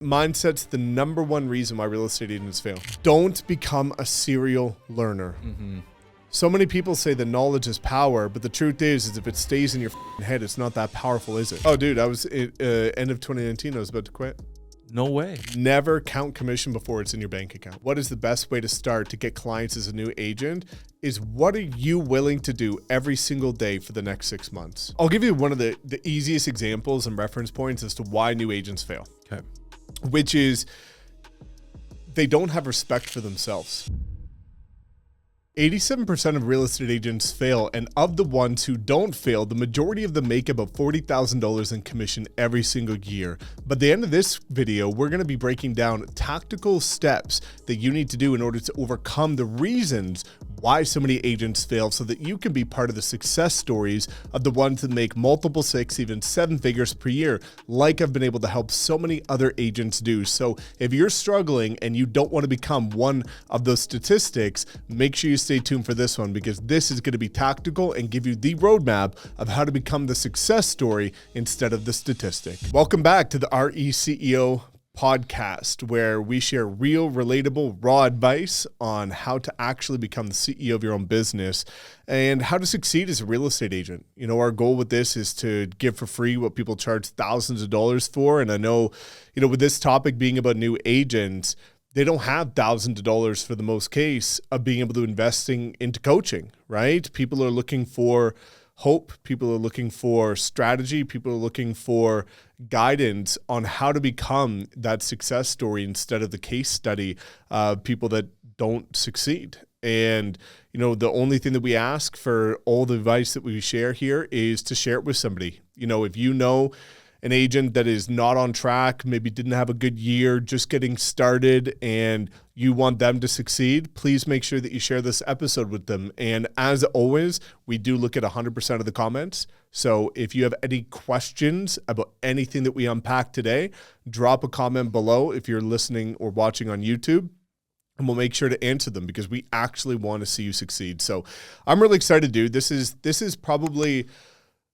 Mindset's the number one reason why real estate agents fail. Don't become a serial learner. So many people say that knowledge is power, but the truth is if it stays in your head, it's not that powerful, is it? Oh, dude, I was end of 2019. I was about to quit. No way. Never count commission before it's in your bank account. What is the best way to start to get clients as a new agent is what are you willing to do every single day for the next 6 months? I'll give you one of the easiest examples and reference points as to why new agents fail. Okay. Which is they don't have respect for themselves. 87% of real estate agents fail, and of the ones who don't fail, the majority of them make about $40,000 in commission every single year. But at the end of this video, we're going to be breaking down tactical steps that you need to do in order to overcome the reasons why so many agents fail so that you can be part of the success stories of the ones that make multiple 6, even 7 figures per year, like I've been able to help so many other agents do. So if you're struggling and you don't want to become one of those statistics, make sure you stay tuned for this one because this is going to be tactical and give you the roadmap of how to become the success story instead of the statistic. Welcome back to the RECEO podcast, where we share real, relatable, raw advice on how to actually become the CEO of your own business and how to succeed as a real estate agent. You know, our goal with this is to give for free what people charge thousands of dollars for. And I know, you know, with this topic being about new agents, they don't have thousands of dollars for the most case of being able to investing into coaching, right? People are looking for hope. People are looking for strategy. People are looking for guidance on how to become that success story instead of the case study of people that don't succeed. And, you know, the only thing that we ask for all the advice that we share here is to share it with somebody. You know, if you know an agent that is not on track, maybe didn't have a good year, just getting started, and you want them to succeed, please make sure that you share this episode with them. And as always, we do look at 100% of the comments. So if you have any questions about anything that we unpack today, drop a comment below if you're listening or watching on YouTube, and we'll make sure to answer them because we actually want to see you succeed. So I'm really excited, dude. This is probably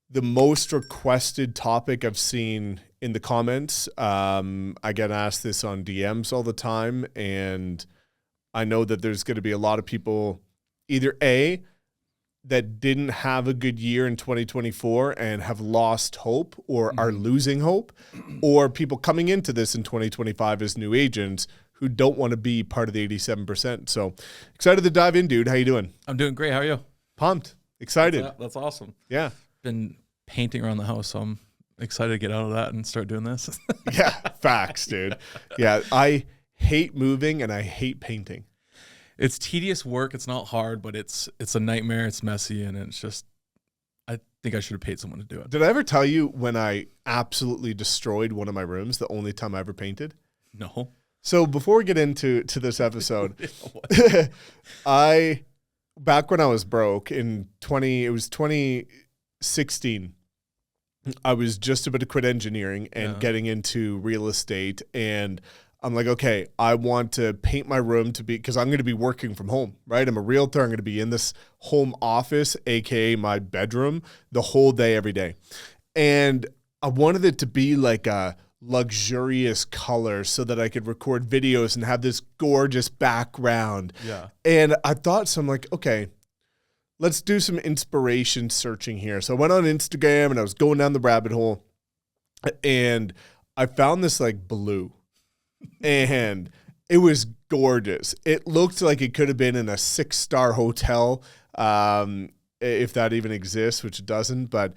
the most requested topic I've seen in the comments. I get asked this on DMs all the time, and I know that there's going to be a lot of people either A, that didn't have a good year in 2024 and have lost hope or are losing hope, or people coming into this in 2025 as new agents who don't want to be part of the 87%. So excited to dive in, dude. How you doing? I'm doing great. How are you? Pumped. Excited. That's awesome. Yeah. Been painting around the house, so I'm excited to get out of that and start doing this. Yeah, facts, dude. Yeah, I hate moving and I hate painting. It's tedious work. It's not hard, but it's a nightmare. It's messy, and it's just, I think I should have paid someone to do it. Did I ever tell you when I absolutely destroyed one of my rooms, the only time I ever painted? No. So before we get into this episode, back when I was broke in 2016, I was just about to quit engineering and getting into real estate. And I'm like, okay, I want to paint my room to be, because I'm going to be working from home, right? I'm a realtor. I'm going to be in this home office, AKA my bedroom, the whole day, every day. And I wanted it to be like a luxurious color so that I could record videos and have this gorgeous background. Yeah. And I thought, so I'm like, okay, let's do some inspiration searching here. So I went on Instagram and I was going down the rabbit hole and I found this like blue and it was gorgeous. It looked like it could have been in a 6-star hotel, if that even exists, which it doesn't, but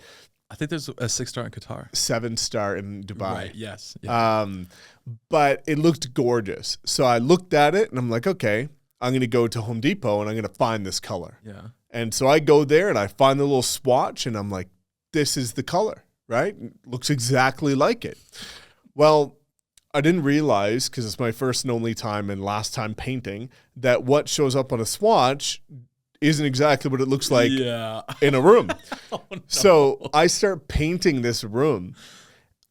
I think there's a 6-star in Qatar. 7-star in Dubai. Right, yes. Yeah. But it looked gorgeous. So I looked at it and I'm like, okay, I'm going to go to Home Depot and I'm going to find this color. Yeah. And so I go there and I find the little swatch and I'm like, this is the color, right? It looks exactly like it. Well, I didn't realize, because it's my first and only time and last time painting, that what shows up on a swatch isn't exactly what it looks like in a room. Oh, no. So I start painting this room.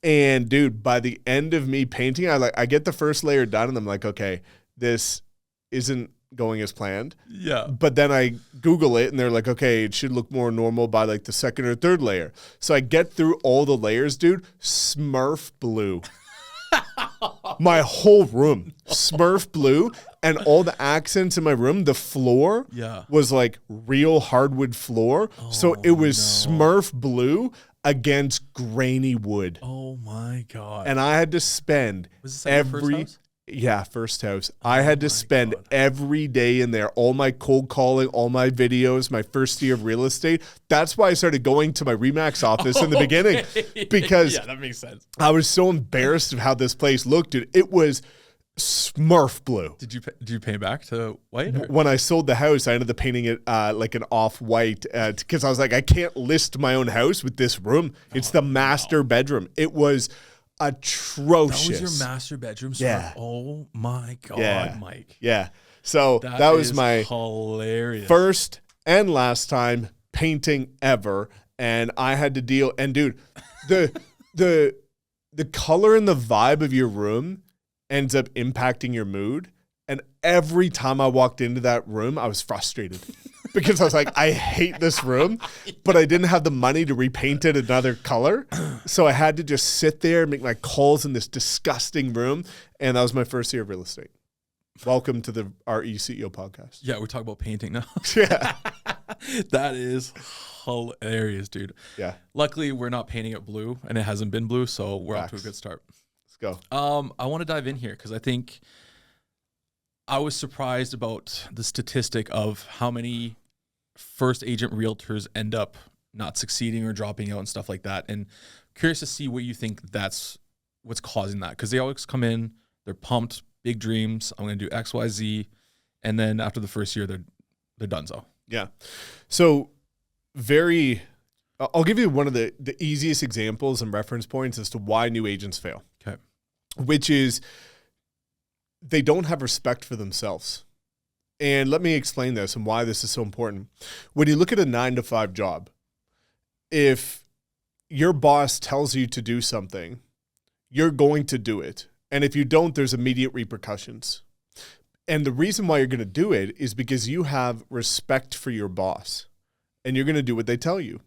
And dude, by the end of me painting, I get the first layer done and I'm like, okay, this isn't going as planned. Yeah. But then I Google it and they're like, okay, it should look more normal by like the second or third layer. So I get through all the layers, dude, Smurf blue. My whole room, Smurf blue, and all the accents in my room, the floor was like real hardwood floor. So it was Smurf blue against grainy wood. Oh my God. And I had to spend first house. I had to spend every day in there, all my cold calling, all my videos, my first year of real estate. That's why I started going to my Remax office in the beginning, because that makes sense. I was so embarrassed of how this place looked, dude. It was Smurf blue. Did you pay back to white? Or? When I sold the house, I ended up painting it like an off-white because I was like, I can't list my own house with this room. It's the master bedroom. It was atrocious. That was your master bedroom, sir? Yeah. Oh my God, Mike. Yeah. So that was my hilarious first and last time painting ever, and I had to deal. And dude, the color and the vibe of your room ends up impacting your mood. And every time I walked into that room, I was frustrated because I was like, I hate this room, but I didn't have the money to repaint it another color. So I had to just sit there and make my calls in this disgusting room. And that was my first year of real estate. Welcome to the RE CEO podcast. Yeah, we're talking about painting now. Yeah. That is hilarious, dude. Yeah. Luckily, we're not painting it blue, and it hasn't been blue, so we're off to a good start. Let's go. I want to dive in here because I think I was surprised about the statistic of how many first agent realtors end up not succeeding or dropping out and stuff like that. And curious to see what you think that's what's causing that. Because they always come in, they're pumped, big dreams. I'm going to do X, Y, Z. And then after the first year, they're donezo. Yeah. So I'll give you one of the easiest examples and reference points as to why new agents fail. Okay. Which is they don't have respect for themselves. And let me explain this and why this is so important. When you look at a 9-to-5 job, if your boss tells you to do something, you're going to do it. And if you don't, there's immediate repercussions. And the reason why you're going to do it is because you have respect for your boss and you're going to do what they tell you.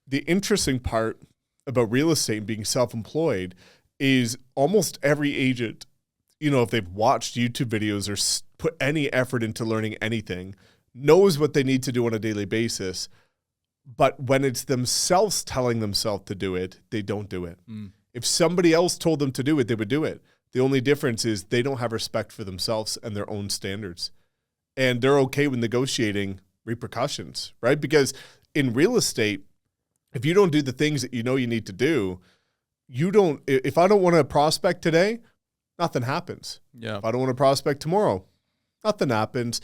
The interesting part about real estate and being self-employed is almost every agent, if they've watched YouTube videos or put any effort into learning anything, knows what they need to do on a daily basis. But when it's themselves telling themselves to do it, they don't do it. If somebody else told them to do it, they would do it. The only difference is they don't have respect for themselves and their own standards. And they're okay with negotiating repercussions, right? Because in real estate, if you don't do the things that you know you need to do, if I don't want to prospect today, nothing happens. Yeah. If I don't want to prospect tomorrow, nothing happens.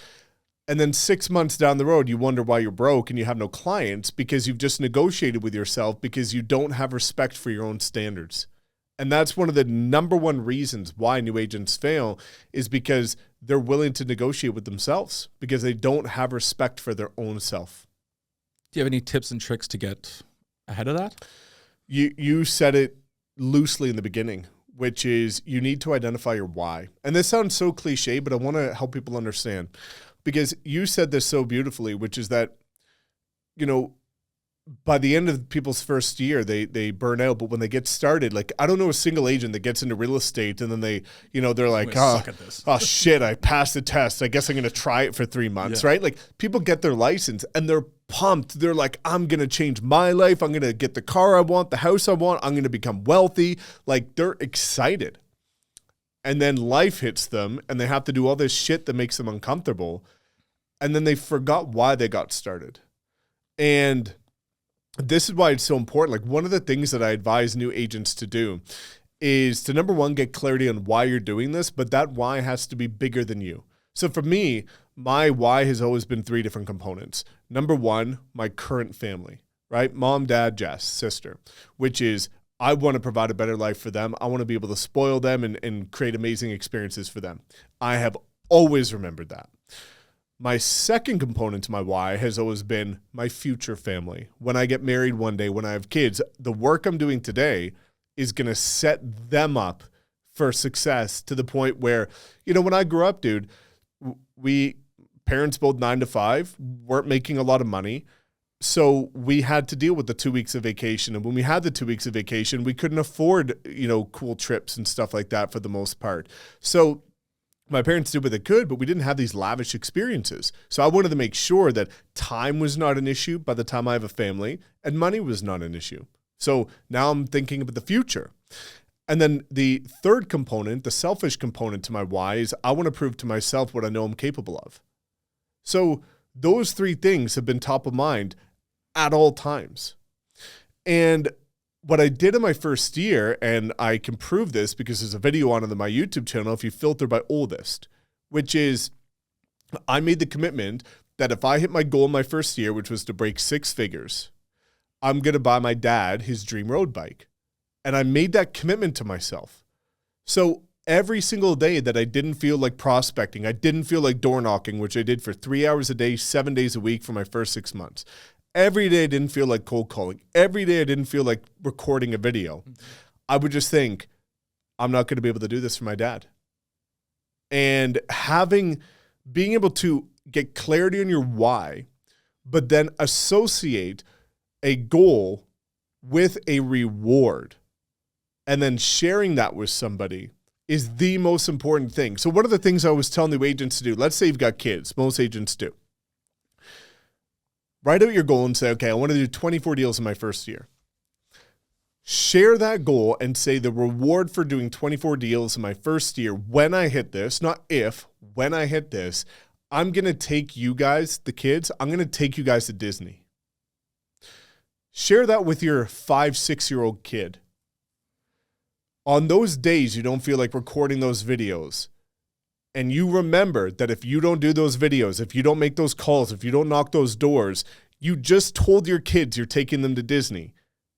And then 6 months down the road, you wonder why you're broke and you have no clients because you've just negotiated with yourself because you don't have respect for your own standards. And that's one of the number one reasons why new agents fail is because they're willing to negotiate with themselves because they don't have respect for their own self. Do you have any tips and tricks to get ahead of that? You said it loosely in the beginning, which is you need to identify your why. And this sounds so cliche, but I want to help people understand because you said this so beautifully, which is that, by the end of people's first year, they burn out. But when they get started, like, I don't know a single agent that gets into real estate and then they're like, oh shit, I passed the test. I guess I'm going to try it for 3 months, right? Like people get their license and they're pumped. They're like, I'm going to change my life. I'm going to get the car I want, the house I want. I'm going to become wealthy. Like they're excited. And then life hits them and they have to do all this shit that makes them uncomfortable. And then they forgot why they got started. And this is why it's so important. Like one of the things that I advise new agents to do is to, number one, get clarity on why you're doing this, but that why has to be bigger than you. So for me, my why has always been 3 different components. Number one, my current family, right? Mom, dad, Jess, sister, which is I want to provide a better life for them. I want to be able to spoil them and create amazing experiences for them. I have always remembered that. My second component to my why has always been my future family. When I get married one day, when I have kids, the work I'm doing today is going to set them up for success to the point where, when I grew up, dude, parents both 9 to 5, weren't making a lot of money. so we had to deal with the 2 weeks of vacation. And when we had the 2 weeks of vacation, we couldn't afford, cool trips and stuff like that for the most part. So my parents did what they could, but we didn't have these lavish experiences. So I wanted to make sure that time was not an issue by the time I have a family, and money was not an issue. So now I'm thinking about the future. And then the third component, the selfish component to my why, is I want to prove to myself what I know I'm capable of. So those three things have been top of mind at all times. And what I did in my first year, and I can prove this because there's a video on my YouTube channel if you filter by oldest, which is I made the commitment that if I hit my goal in my first year, which was to break 6 figures, I'm going to buy my dad his dream road bike. And I made that commitment to myself. So every single day that I didn't feel like prospecting, I didn't feel like door knocking, which I did for 3 hours a day, 7 days a week for my first 6 months. Every day I didn't feel like cold calling. Every day I didn't feel like recording a video. I would just think, I'm not going to be able to do this for my dad. And being able to get clarity on your why, but then associate a goal with a reward, and then sharing that with somebody is the most important thing. So one of the things I was telling the agents to do, let's say you've got kids, most agents do. Write out your goal and say, okay, I want to do 24 deals in my first year. Share that goal and say the reward for doing 24 deals in my first year, when I hit this, not if, when I hit this, I'm going to take you guys, the kids, I'm going to take you guys to Disney. Share that with your 5-6-year-old kid. On those days you don't feel like recording those videos, and you remember that if you don't do those videos, if you don't make those calls, if you don't knock those doors, you just told your kids you're taking them to Disney.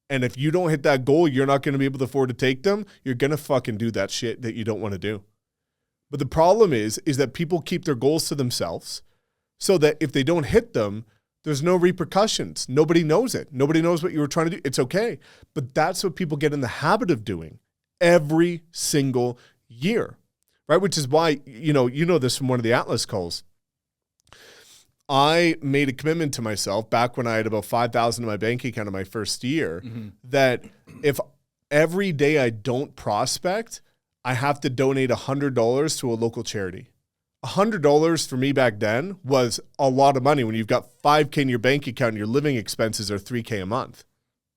And if you don't hit that goal, you're not going to be able to afford to take them. You're going to fucking do that shit that you don't want to do. But the problem is that people keep their goals to themselves so that if they don't hit them, there's no repercussions. Nobody knows it. Nobody knows what you were trying to do. It's okay. But that's what people get in the habit of doing every single year. Right, which is why, you know this from one of the Atlas calls. I made a commitment to myself back when I had about $5,000 in my bank account in my first year, that if every day I don't prospect, I have to donate $100 to a local charity. $100 for me back then was a lot of money when you've got $5,000 in your bank account and your living expenses are $3,000 a month.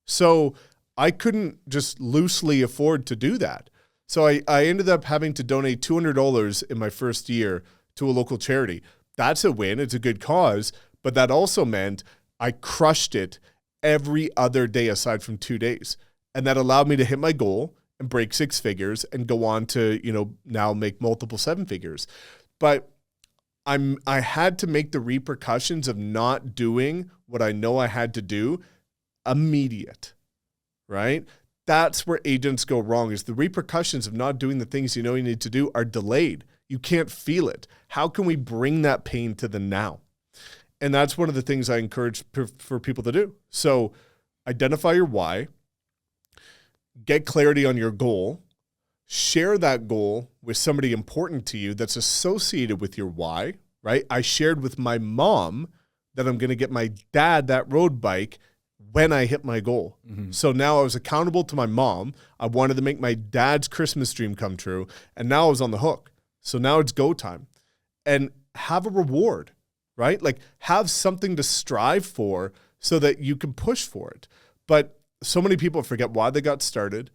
So I couldn't just loosely afford to do that. So I ended up having to donate $200 in my first year to a local charity. That's a win. It's a good cause. But that also meant I crushed it every other day aside from 2 days. And that allowed me to hit my goal and break 6 figures and go on to, now make multiple 7 figures. But I had to make the repercussions of not doing what I know I had to do immediate, right? That's where agents go wrong, is the repercussions of not doing the things you know you need to do are delayed. You can't feel it. How can we bring that pain to the now? And that's one of the things I encourage for people to do. So identify your why, get clarity on your goal, share that goal with somebody important to you that's associated with your why, right? I shared with my mom that I'm going to get my dad that road bike when I hit my goal. So now I was accountable to my mom. I wanted to make my dad's Christmas dream come true. And now I was on the hook. So now it's go time. And have a reward, right? Like have something to strive for so that you can push for it. But so many people forget why they got started,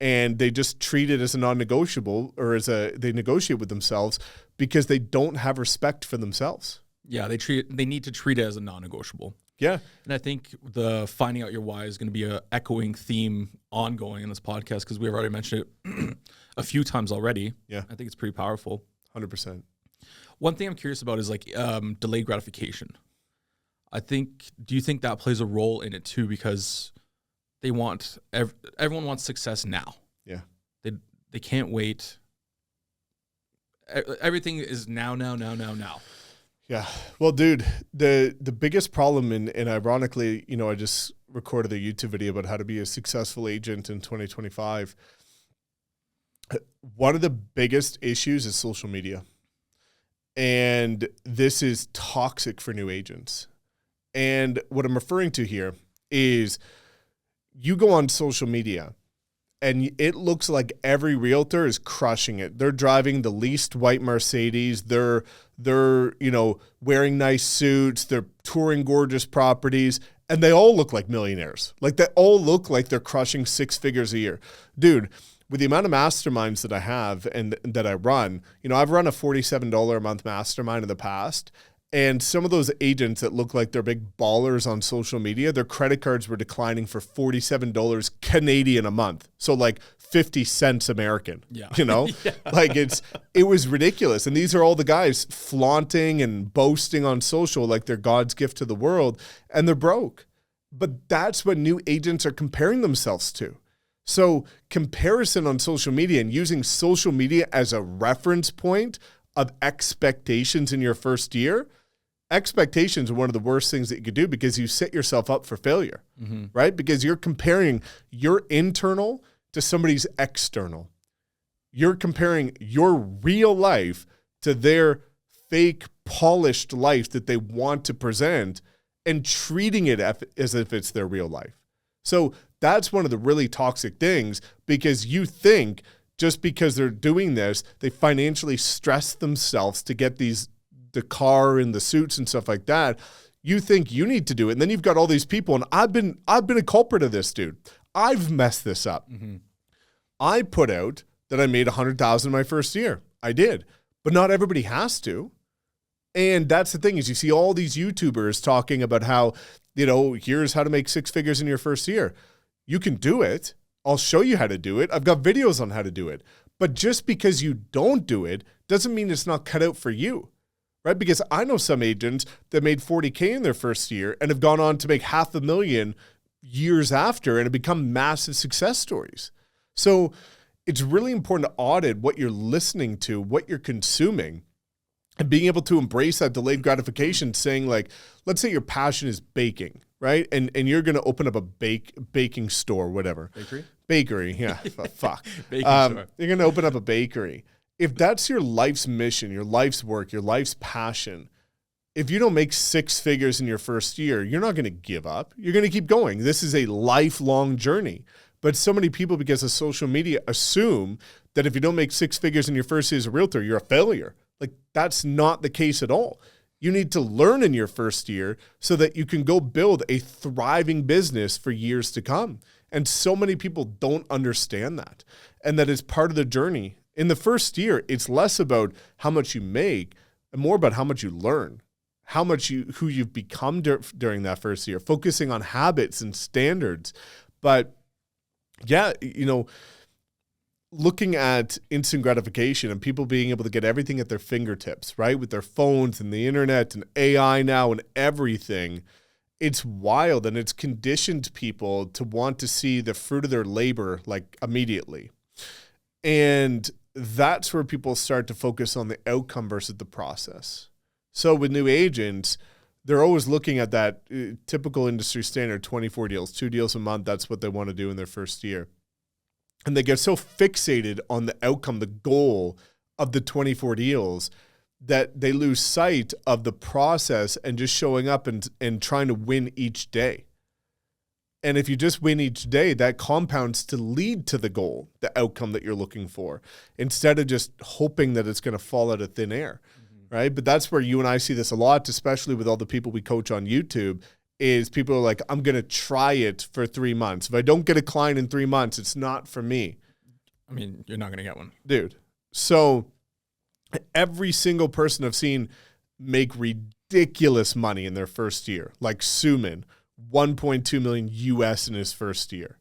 and they just treat it as a non-negotiable, or they negotiate with themselves because they don't have respect for themselves. Yeah, they need to treat it as a non-negotiable. Yeah. And I think the finding out your why is going to be a echoing theme ongoing in this podcast, because we've already mentioned it a few times already. Yeah. I think it's pretty powerful. 100%. One thing I'm curious about is like delayed gratification. Do you think that plays a role in it too? Because everyone wants success now. Yeah. They can't wait. Everything is now. Yeah. Well, dude, the biggest problem, and ironically, I just recorded a YouTube video about how to be a successful agent in 2025. One of the biggest issues is social media. And this is toxic for new agents. And what I'm referring to here is you go on social media and it looks like every realtor is crushing it. They're driving the least white Mercedes. They're wearing nice suits. They're touring gorgeous properties, and they all look like millionaires. Like they all look like they're crushing 6 figures a year. Dude, with the amount of masterminds that I have and that I run, I've run a $47 a month mastermind in the past. And some of those agents that look like they're big ballers on social media, their credit cards were declining for $47 Canadian a month. So like 50 cents American, Yeah. Like it was ridiculous. And these are all the guys flaunting and boasting on social like they're God's gift to the world, and they're broke. But that's what new agents are comparing themselves to. So comparison on social media and using social media as a reference point of expectations in your first year, expectations are one of the worst things that you could do because you set yourself up for failure, right? Because you're comparing your internal to somebody's external. You're comparing your real life to their fake, polished life that they want to present and treating it as if it's their real life. So that's one of the really toxic things, because you think just because they're doing this, they financially stress themselves to get the car and the suits and stuff like that. You think you need to do it. And then you've got all these people. And I've been a culprit of this, dude. I've messed this up. I put out that I made $100,000 my first year. I did, but not everybody has to. And that's the thing, is you see all these YouTubers talking about how, here's how to make 6 figures in your first year. You can do it. I'll show you how to do it. I've got videos on how to do it. But just because you don't do it doesn't mean it's not cut out for you, right? Because I know some agents that made $40K in their first year and have gone on to make $500,000 years after and have become massive success stories. So it's really important to audit what you're listening to, what you're consuming, and being able to embrace that delayed gratification, saying like, let's say your passion is baking, right? And you're going to open up a baking store, whatever. Bakery, yeah. Fuck. Baking store. You're going to open up a bakery. If that's your life's mission, your life's work, your life's passion, if you don't make 6 figures in your first year, you're not going to give up. You're going to keep going. This is a lifelong journey. But so many people, because of social media, assume that if you don't make 6 figures in your first year as a realtor, you're a failure. Like, that's not the case at all. You need to learn in your first year so that you can go build a thriving business for years to come. And so many people don't understand that, and that is part of the journey. In the first year, it's less about how much you make and more about how much you learn, who you've become during that first year, focusing on habits and standards. But yeah, looking at instant gratification and people being able to get everything at their fingertips, right? With their phones and the internet and AI now and everything, it's wild, and it's conditioned people to want to see the fruit of their labor like immediately. And that's where people start to focus on the outcome versus the process. So with new agents, they're always looking at that typical industry standard 24 deals, 2 deals a month. That's what they want to do in their first year. And they get so fixated on the outcome, the goal of the 24 deals, that they lose sight of the process and just showing up and trying to win each day. And if you just win each day, that compounds to lead to the goal, the outcome that you're looking for, instead of just hoping that it's going to fall out of thin air, right? But that's where you and I see this a lot, especially with all the people we coach on YouTube, is people are like, I'm going to try it for 3 months. If I don't get a client in 3 months, it's not for me. I mean, you're not going to get one. Dude. So every single person I've seen make ridiculous money in their first year, like Suman, 1.2 million US in his first year.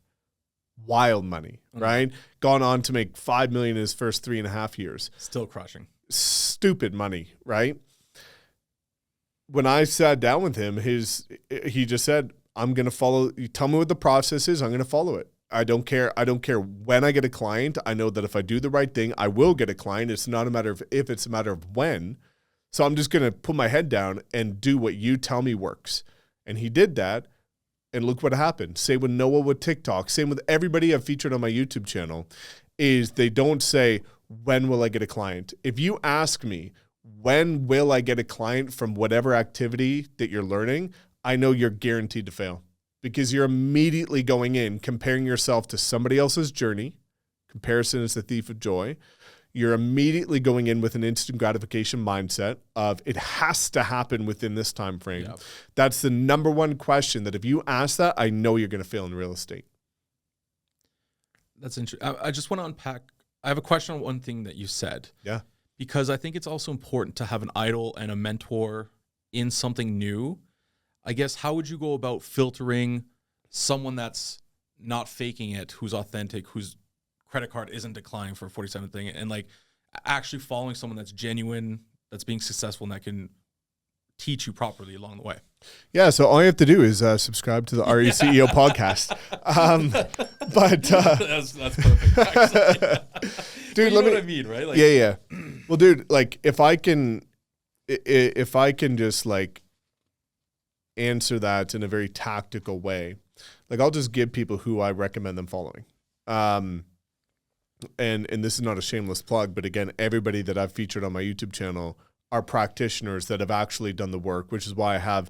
Wild money, right? Gone on to make 5 million in his first 3.5 years. Still crushing. Stupid money, right? When I sat down with him, he just said, I'm going to follow, you tell me what the process is, I'm going to follow it. I don't care when I get a client. I know that if I do the right thing, I will get a client. It's not a matter of if, it's a matter of when. So I'm just going to put my head down and do what you tell me works. And he did that. And look what happened. Same with Noah with TikTok. Same with everybody I've featured on my YouTube channel, is they don't say, when will I get a client? If you ask me, when will I get a client from whatever activity that you're learning, I know you're guaranteed to fail because you're immediately going in, comparing yourself to somebody else's journey. Comparison is the thief of joy. You're immediately going in with an instant gratification mindset of it has to happen within this time frame. Yep. That's the number one question that if you ask that, I know you're going to fail in real estate. That's interesting. I just want to unpack. I have a question on one thing that you said. Yeah. Because I think it's also important to have an idol and a mentor in something new. I guess, how would you go about filtering someone that's not faking it, who's authentic, whose credit card isn't declining for a 47th thing, and like actually following someone that's genuine, that's being successful, and that can teach you properly along the way? Yeah, so all you have to do is subscribe to the RECEO podcast. But that's perfect. Dude, you know what I mean, right? Like, yeah. Well, dude, like if I can just like answer that in a very tactical way, like I'll just give people who I recommend them following. And this is not a shameless plug, but again, everybody that I've featured on my YouTube channel are practitioners that have actually done the work, which is why I have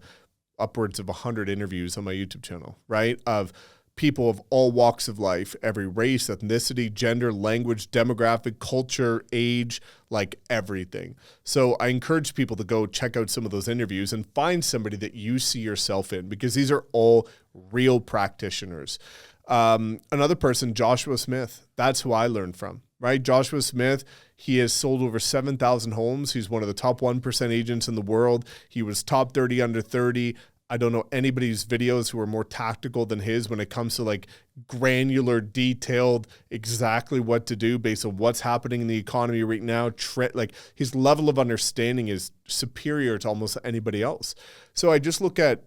upwards of 100 interviews on my YouTube channel, right? Of people of all walks of life, every race, ethnicity, gender, language, demographic, culture, age, like everything. So I encourage people to go check out some of those interviews and find somebody that you see yourself in, because these are all real practitioners. Another person, Joshua Smith, that's who I learned from, right? Joshua Smith, he has sold over 7,000 homes. He's one of the top 1% agents in the world. He was top 30 under 30. I don't know anybody's videos who are more tactical than his when it comes to like granular, detailed, exactly what to do based on what's happening in the economy right now. Like his level of understanding is superior to almost anybody else. So I just look at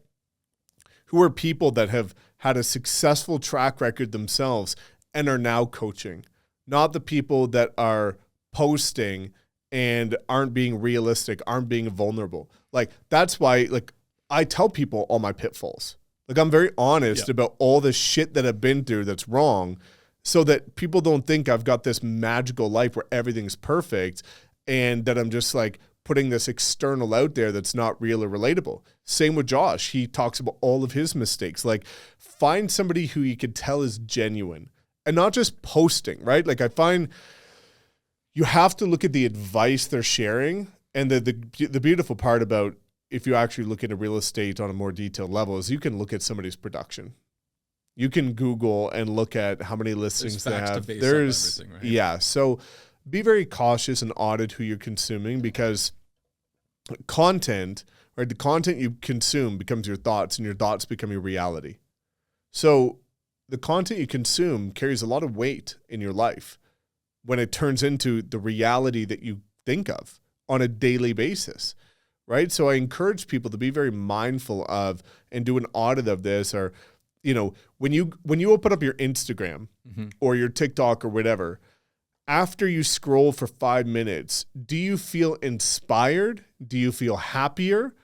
who are people that have had a successful track record themselves and are now coaching, not the people that are posting and aren't being realistic, aren't being vulnerable. Like that's why, like, I tell people all my pitfalls. Like I'm very honest about all the shit that I've been through that's wrong, so that people don't think I've got this magical life where everything's perfect and that I'm just like putting this external out there that's not real or relatable. Same with Josh. He talks about all of his mistakes. Like find somebody who you could tell is genuine and not just posting, right? Like I find you have to look at the advice they're sharing. And the beautiful part about if you actually look into real estate on a more detailed level is you can look at somebody's production. You can Google and look at how many listings they have. There's right? Yeah. So be very cautious and audit who you're consuming, because content, right? The content you consume becomes your thoughts, and your thoughts become your reality. So the content you consume carries a lot of weight in your life when it turns into the reality that you think of on a daily basis, right? So I encourage people to be very mindful of and do an audit of this. Or, you know, when you open up your Instagram or your TikTok or whatever, after you scroll for 5 minutes, do you feel inspired? Do you feel happier?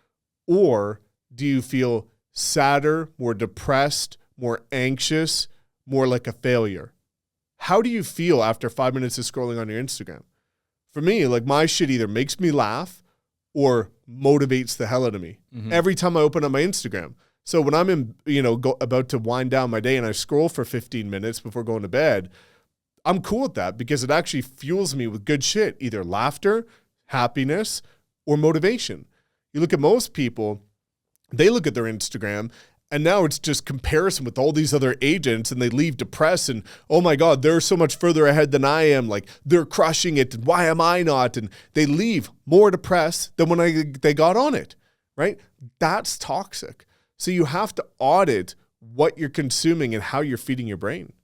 Or do you feel sadder, more depressed, more anxious, more like a failure? How do you feel after 5 minutes of scrolling on your Instagram? For me, like my shit either makes me laugh or motivates the hell out of me every time I open up my Instagram. So when I'm about to wind down my day and I scroll for 15 minutes before going to bed, I'm cool with that because it actually fuels me with good shit, either laughter, happiness, or motivation. You look at most people, they look at their Instagram and now it's just comparison with all these other agents, and they leave depressed and, oh my God, they're so much further ahead than I am. Like they're crushing it. And why am I not? And they leave more depressed than when they got on it, right? That's toxic. So you have to audit what you're consuming and how you're feeding your brain.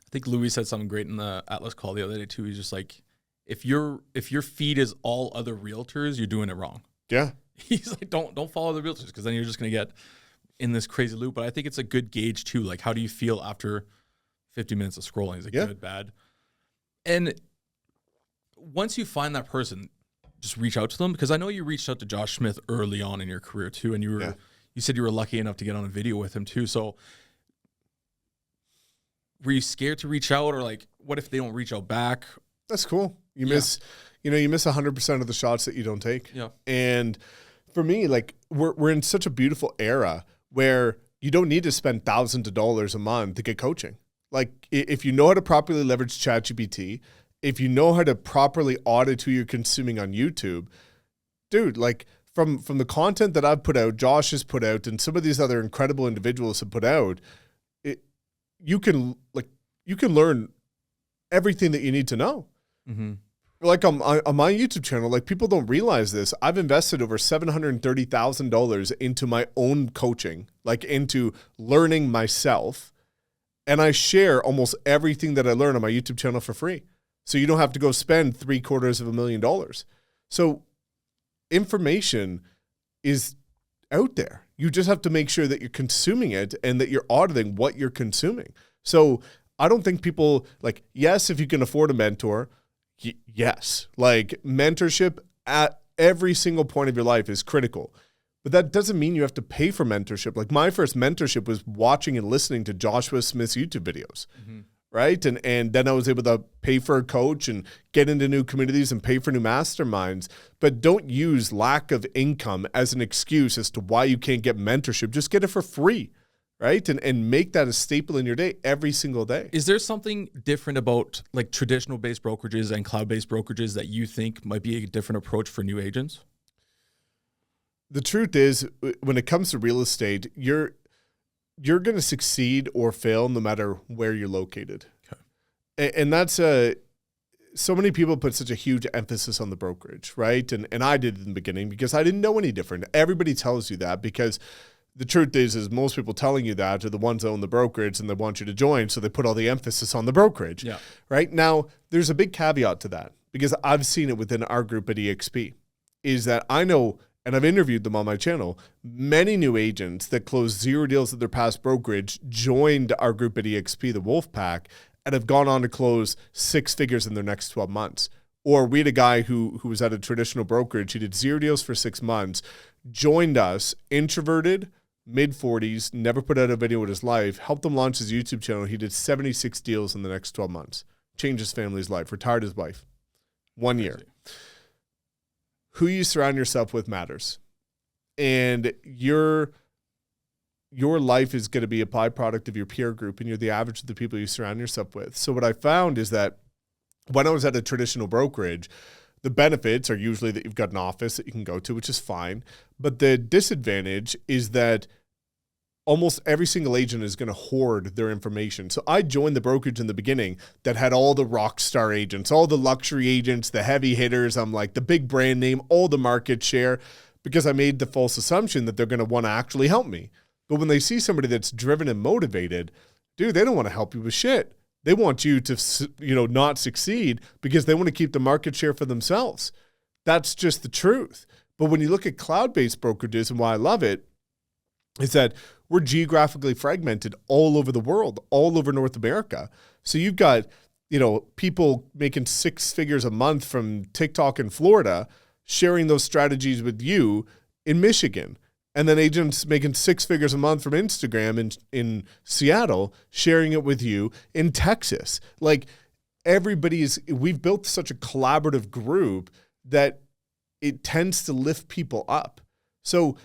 I think Louis said something great in the Atlas call the other day too. He's just like, if your feed is all other realtors, you're doing it wrong. Yeah. He's like, don't follow the realtors, because then you're just going to get in this crazy loop. But I think it's a good gauge too. Like, how do you feel after 50 minutes of scrolling? Is it good, bad? And once you find that person, just reach out to them, because I know you reached out to Josh Smith early on in your career too. And you said you were lucky enough to get on a video with him too. So were you scared to reach out, or like, what if they don't reach out back? That's cool. You miss 100% of the shots that you don't take. Yeah. And for me, like we're in such a beautiful era where you don't need to spend thousands of dollars a month to get coaching. Like if you know how to properly leverage ChatGPT, if you know how to properly audit who you're consuming on YouTube, dude, like from the content that I've put out, Josh has put out, and some of these other incredible individuals have put out, you can learn everything that you need to know. Mm-hmm. Like on my YouTube channel, like people don't realize this. I've invested over $730,000 into my own coaching, like into learning myself. And I share almost everything that I learn on my YouTube channel for free. So you don't have to go spend $750,000. So information is out there. You just have to make sure that you're consuming it and that you're auditing what you're consuming. So I don't think people like, yes, if you can afford a mentor, yes, like mentorship at every single point of your life is critical, but that doesn't mean you have to pay for mentorship. Like my first mentorship was watching and listening to Joshua Smith's YouTube videos, right? And then I was able to pay for a coach and get into new communities and pay for new masterminds, but don't use lack of income as an excuse as to why you can't get mentorship. Just get it for free. Right? And make that a staple in your day every single day. Is there something different about like traditional based brokerages and cloud-based brokerages that you think might be a different approach for new agents? The truth is, when it comes to real estate, you're going to succeed or fail no matter where you're located. Okay. And that's so many people put such a huge emphasis on the brokerage, right? And I did in the beginning because I didn't know any different. Everybody tells you that because the truth is most people telling you that are the ones that own the brokerage and they want you to join, so they put all the emphasis on the brokerage. Yeah. Right? Now, there's a big caveat to that because I've seen it within our group at EXP, is that I know, and I've interviewed them on my channel, many new agents that closed 0 deals at their past brokerage joined our group at EXP, the Wolf Pack, and have gone on to close 6 figures in their next 12 months. Or we had a guy who was at a traditional brokerage. He did 0 deals for 6 months, joined us, introverted, mid-40s, never put out a video in his life, helped him launch his YouTube channel. He did 76 deals in the next 12 months, changed his family's life, retired his wife. 1 year. Who you surround yourself with matters. And your life is going to be a byproduct of your peer group, and you're the average of the people you surround yourself with. So what I found is that when I was at a traditional brokerage, the benefits are usually that you've got an office that you can go to, which is fine. But the disadvantage is that almost every single agent is going to hoard their information. So I joined the brokerage in the beginning that had all the rock star agents, all the luxury agents, the heavy hitters. I'm like the big brand name, all the market share, because I made the false assumption that they're going to want to actually help me. But when they see somebody that's driven and motivated, dude, they don't want to help you with shit. They want you to, not succeed because they want to keep the market share for themselves. That's just the truth. But when you look at cloud-based brokerages, and why I love it, is that we're geographically fragmented all over the world, all over North America. So you've got, people making 6 figures a month from TikTok in Florida, sharing those strategies with you in Michigan. And then agents making 6 figures a month from Instagram in Seattle, sharing it with you in Texas. Like we've built such a collaborative group that it tends to lift people up. So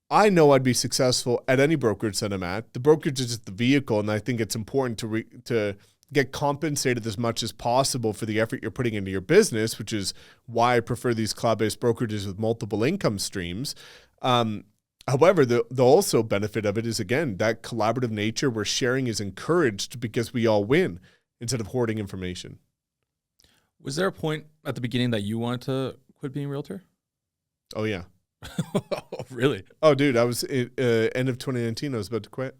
I know I'd be successful at any brokerage that I'm at. The brokerage is just the vehicle, and I think it's important to get compensated as much as possible for the effort you're putting into your business, which is why I prefer these cloud-based brokerages with multiple income streams. However, the also benefit of it is, again, that collaborative nature where sharing is encouraged because we all win instead of hoarding information. Was there a point at the beginning that you wanted to quit being a realtor? Oh, yeah. Oh, really? Oh, dude, I was end of 2019. I was about to quit.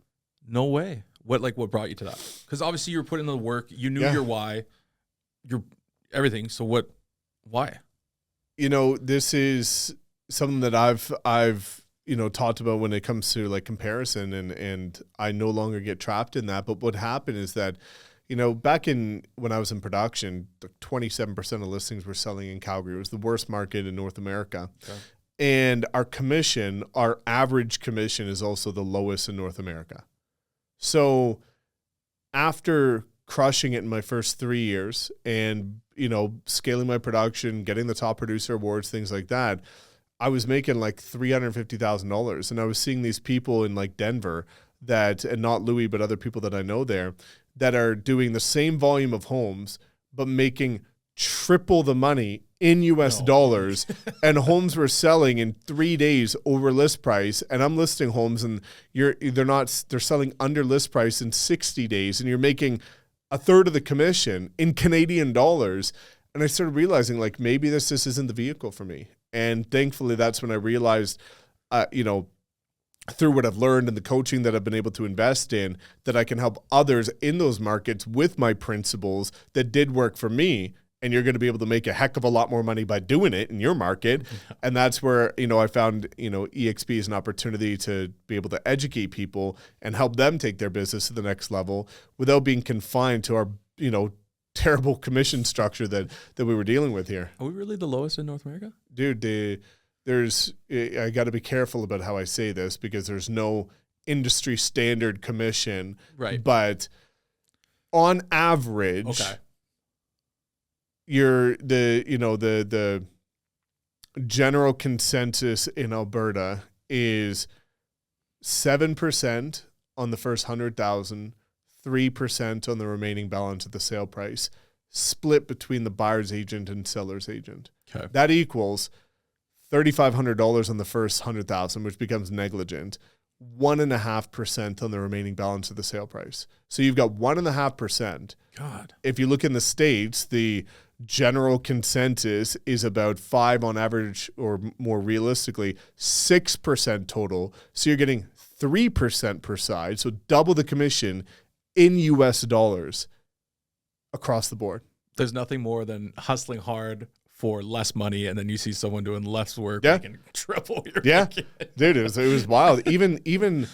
No way. What brought you to that? Because obviously you were putting in the work. You knew your why, your everything. So why? This is something that I've talked about when it comes to like comparison, and I no longer get trapped in that. But what happened is that, back when I was in production, 27% of listings were selling in Calgary. It was the worst market in North America. Okay. And our average commission is also the lowest in North America. So after crushing it in my first 3 years and, scaling my production, getting the top producer awards, things like that, I was making like $350,000, and I was seeing these people in like Denver and not Louis, but other people that I know there that are doing the same volume of homes, but making triple the money in US dollars, and homes were selling in 3 days over list price. And I'm listing homes and they're selling under list price in 60 days, and you're making a third of the commission in Canadian dollars. And I started realizing like, maybe this isn't the vehicle for me. And thankfully that's when I realized, through what I've learned and the coaching that I've been able to invest in, that I can help others in those markets with my principles that did work for me. And you're going to be able to make a heck of a lot more money by doing it in your market. And that's where, I found, EXP is an opportunity to be able to educate people and help them take their business to the next level without being confined to our, terrible commission structure that we were dealing with here. Are we really the lowest in North America? Dude, I got to be careful about how I say this because there's no industry standard commission. Right. But on average, okay, the general consensus in Alberta is 7% on the first 100,000, 3% on the remaining balance of the sale price, split between the buyer's agent and seller's agent. Okay. That equals $3,500 on the first 100,000, which becomes negligent, 1.5% on the remaining balance of the sale price. So you've got 1.5%. God. If you look in the States, the general consensus is about 5 on average, or more realistically, 6% total. So you're getting 3% per side. So double the commission in US dollars across the board. There's nothing more than hustling hard for less money, and then you see someone doing less work, yeah, making triple your Dude, it was wild. Even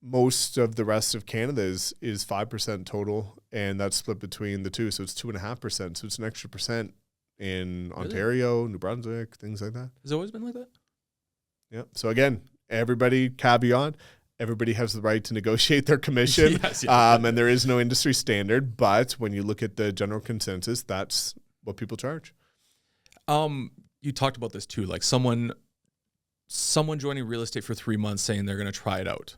most of the rest of Canada is 5% total, and that's split between the two, so it's 2.5%. So it's an extra percent in Ontario, New Brunswick, things like that. Has it always been like that? Yeah. So again, everybody caveat. Everybody has the right to negotiate their commission, yes. And there is no industry standard. But when you look at the general consensus, that's what people charge. You talked about this too, like someone joining real estate for 3 months saying they're going to try it out.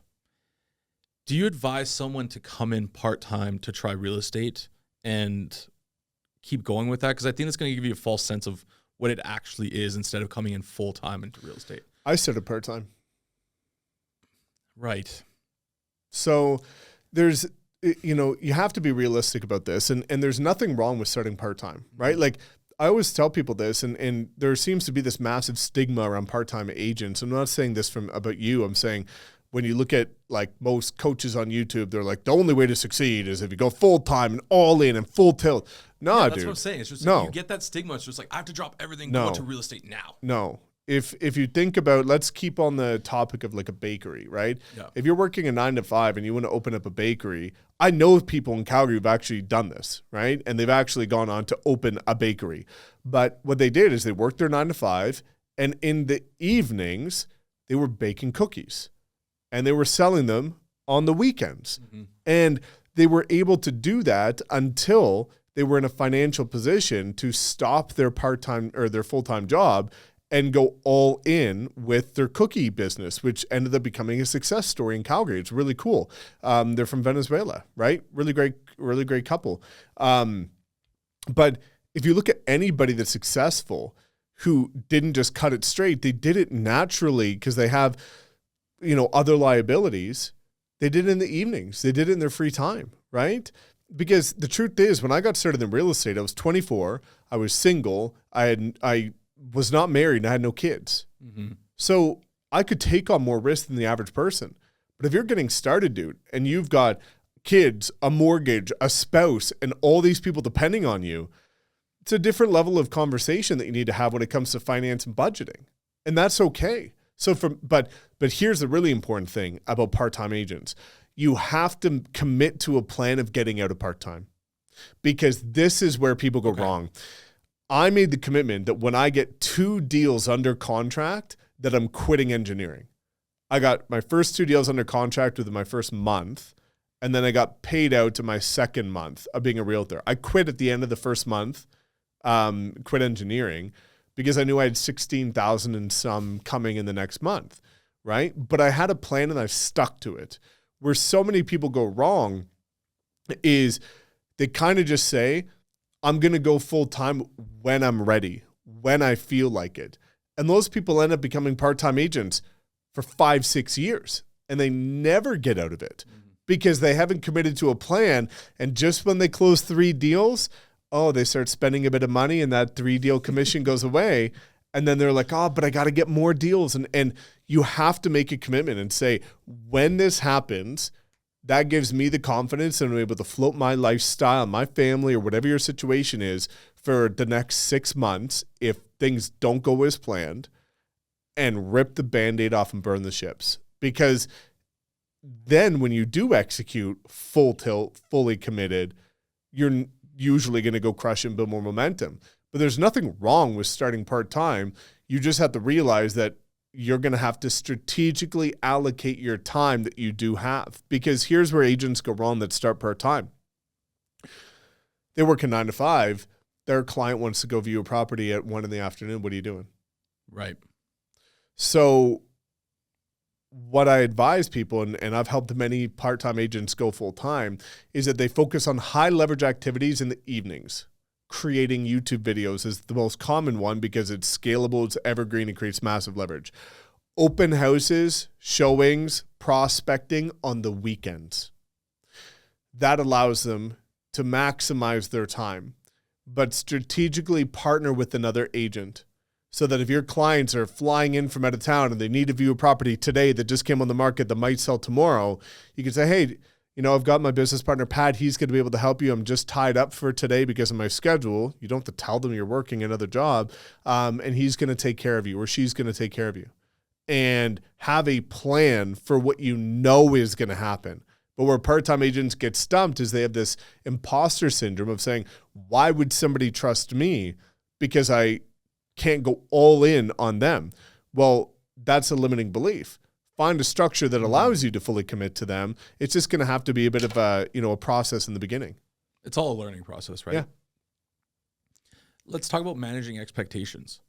Do you advise someone to come in part-time to try real estate and keep going with that? Because I think it's going to give you a false sense of what it actually is instead of coming in full-time into real estate. I started part-time. Right. So there's, you have to be realistic about this, and there's nothing wrong with starting part-time, right? Like I always tell people this, and there seems to be this massive stigma around part-time agents. I'm not saying this about you. I'm saying when you look at like most coaches on YouTube, they're like, the only way to succeed is if you go full-time and all in and full tilt. No, that's dude. What I'm saying. It's just no. You get that stigma. It's just like, I have to drop everything, go into real estate now. No. If you think about, let's keep on the topic of like a bakery, right? Yeah. If you're working a 9 to 5 and you want to open up a bakery, I know people in Calgary who've actually done this, right? And they've actually gone on to open a bakery. But what they did is they worked their 9 to 5, and in the evenings, they were baking cookies. And they were selling them on the weekends. Mm-hmm. And they were able to do that until they were in a financial position to stop their part-time or their full-time job and go all in with their cookie business, which ended up becoming a success story in Calgary. It's really cool. They're from Venezuela, right? Really great couple. But if you look at anybody that's successful who didn't just cut it straight, they did it naturally because they have, other liabilities. They did it in the evenings. They did it in their free time, right? Because the truth is, when I got started in real estate, I was 24. I was single. I was not married and I had no kids. Mm-hmm. So I could take on more risk than the average person. But if you're getting started, dude, and you've got kids, a mortgage, a spouse, and all these people depending on you, it's a different level of conversation that you need to have when it comes to finance and budgeting. And that's okay. So but here's the really important thing about part-time agents. You have to commit to a plan of getting out of part-time, because this is where people go wrong. I made the commitment that when I get 2 deals under contract, that I'm quitting engineering. I got my first 2 deals under contract within my first month, and then I got paid out to my second month of being a realtor. I quit at the end of the first month, quit engineering, because I knew I had 16,000 and some coming in the next month, right? But I had a plan and I stuck to it. Where so many people go wrong is they kind of just say, I'm going to go full time when I'm ready, when I feel like it. And those people end up becoming part-time agents for 5-6 years, and they never get out of it because they haven't committed to a plan. And just when they close 3 deals, they start spending a bit of money and that 3-deal commission goes away. And then they're like, but I got to get more deals. And you have to make a commitment and say, when this happens, that gives me the confidence and I'm able to float my lifestyle, my family, or whatever your situation is for the next 6 months if things don't go as planned, and rip the Band-Aid off and burn the ships. Because then when you do execute full tilt, fully committed, you're usually going to go crush and build more momentum. But there's nothing wrong with starting part-time. You just have to realize that you're going to have to strategically allocate your time that you do have. Because here's where agents go wrong that start part-time. They work a 9 to 5. Their client wants to go view a property at 1 PM. What are you doing? Right. So what I advise people, and I've helped many part-time agents go full-time, is that they focus on high leverage activities in the evenings. Creating YouTube videos is the most common one because it's scalable, it's evergreen, and creates massive leverage. Open houses, showings, prospecting on the weekends. That allows them to maximize their time, but strategically partner with another agent so that if your clients are flying in from out of town and they need to view a property today that just came on the market that might sell tomorrow, you can say, hey, I've got my business partner, Pat. He's going to be able to help you. I'm just tied up for today because of my schedule. You don't have to tell them you're working another job. And he's going to take care of you, or she's going to take care of you. And have a plan for what you know is going to happen. But where part-time agents get stumped is they have this imposter syndrome of saying, why would somebody trust me? Because I can't go all in on them. Well, that's a limiting belief. Find a structure that allows you to fully commit to them. It's just going to have to be a bit of a process in the beginning. It's all a learning process, right? Yeah. Let's talk about managing expectations.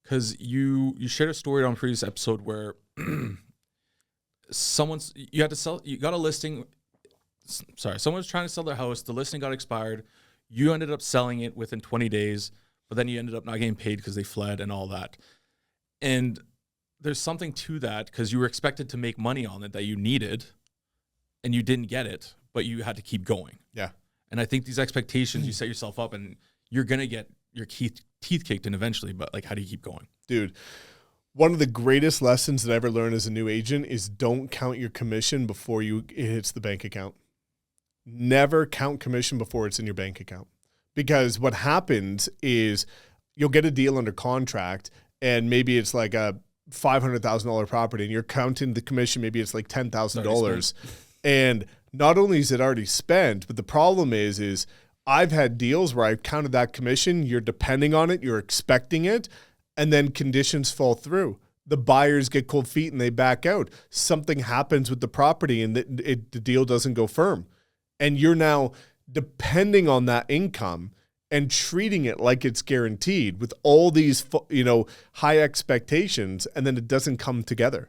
Because you shared a story on a previous episode where someone's trying to sell their house. The listing got expired. You ended up selling it within 20 days, but then you ended up not getting paid because they fled and all that. And there's something to that because you were expected to make money on it that you needed and you didn't get it, but you had to keep going. Yeah. And I think these expectations, you set yourself up and you're going to get your teeth kicked in eventually, but how do you keep going? Dude, one of the greatest lessons that I ever learned as a new agent is don't count your commission before it hits the bank account. Never count commission before it's in your bank account. Because what happens is you'll get a deal under contract and maybe it's like a $500,000 property and you're counting the commission, maybe it's like $10,000. And not only is it already spent, but the problem is I've had deals where I've counted that commission, you're depending on it, you're expecting it, and then conditions fall through. The buyers get cold feet and they back out. Something happens with the property and the deal doesn't go firm. And you're now depending on that income and treating it like it's guaranteed with all these, high expectations, and then it doesn't come together.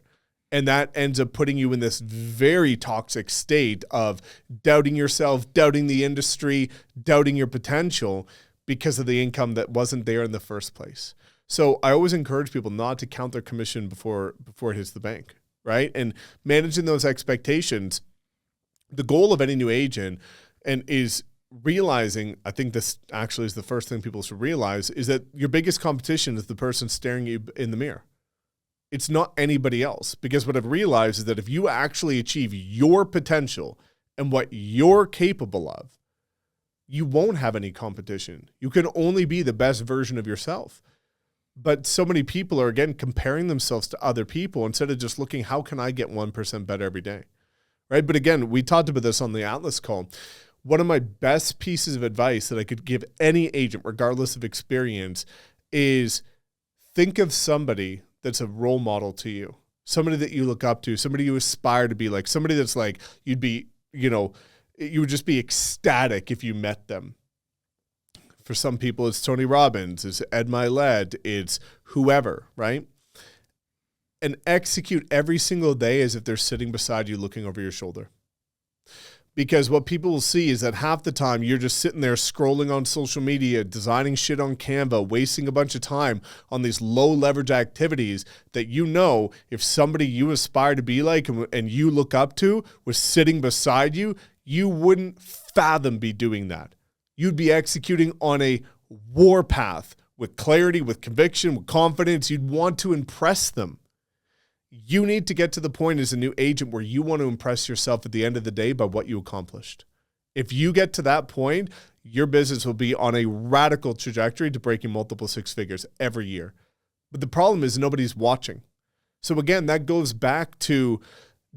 And that ends up putting you in this very toxic state of doubting yourself, doubting the industry, doubting your potential because of the income that wasn't there in the first place. So I always encourage people not to count their commission before it hits the bank, right? And managing those expectations, the goal of any new agent is realizing, I think this actually is the first thing people should realize, is that your biggest competition is the person staring you in the mirror. It's not anybody else. Because what I've realized is that if you actually achieve your potential and what you're capable of, you won't have any competition. You can only be the best version of yourself. But so many people are, again, comparing themselves to other people instead of just looking, how can I get 1% better every day? Right? But again, we talked about this on the Atlas call. One of my best pieces of advice that I could give any agent, regardless of experience, is think of somebody that's a role model to you, somebody that you look up to, somebody you aspire to be like, somebody that's like, you would just be ecstatic if you met them. For some people, it's Tony Robbins, it's Ed Milet, it's whoever, right? And execute every single day as if they're sitting beside you looking over your shoulder. Because what people will see is that half the time you're just sitting there scrolling on social media, designing shit on Canva, wasting a bunch of time on these low leverage activities that you know if somebody you aspire to be like and you look up to was sitting beside you, you wouldn't fathom be doing that. You'd be executing on a war path with clarity, with conviction, with confidence. You'd want to impress them. You need to get to the point as a new agent where you want to impress yourself at the end of the day by what you accomplished. If you get to that point, your business will be on a radical trajectory to breaking multiple six figures every year. But the problem is nobody's watching. So again, that goes back to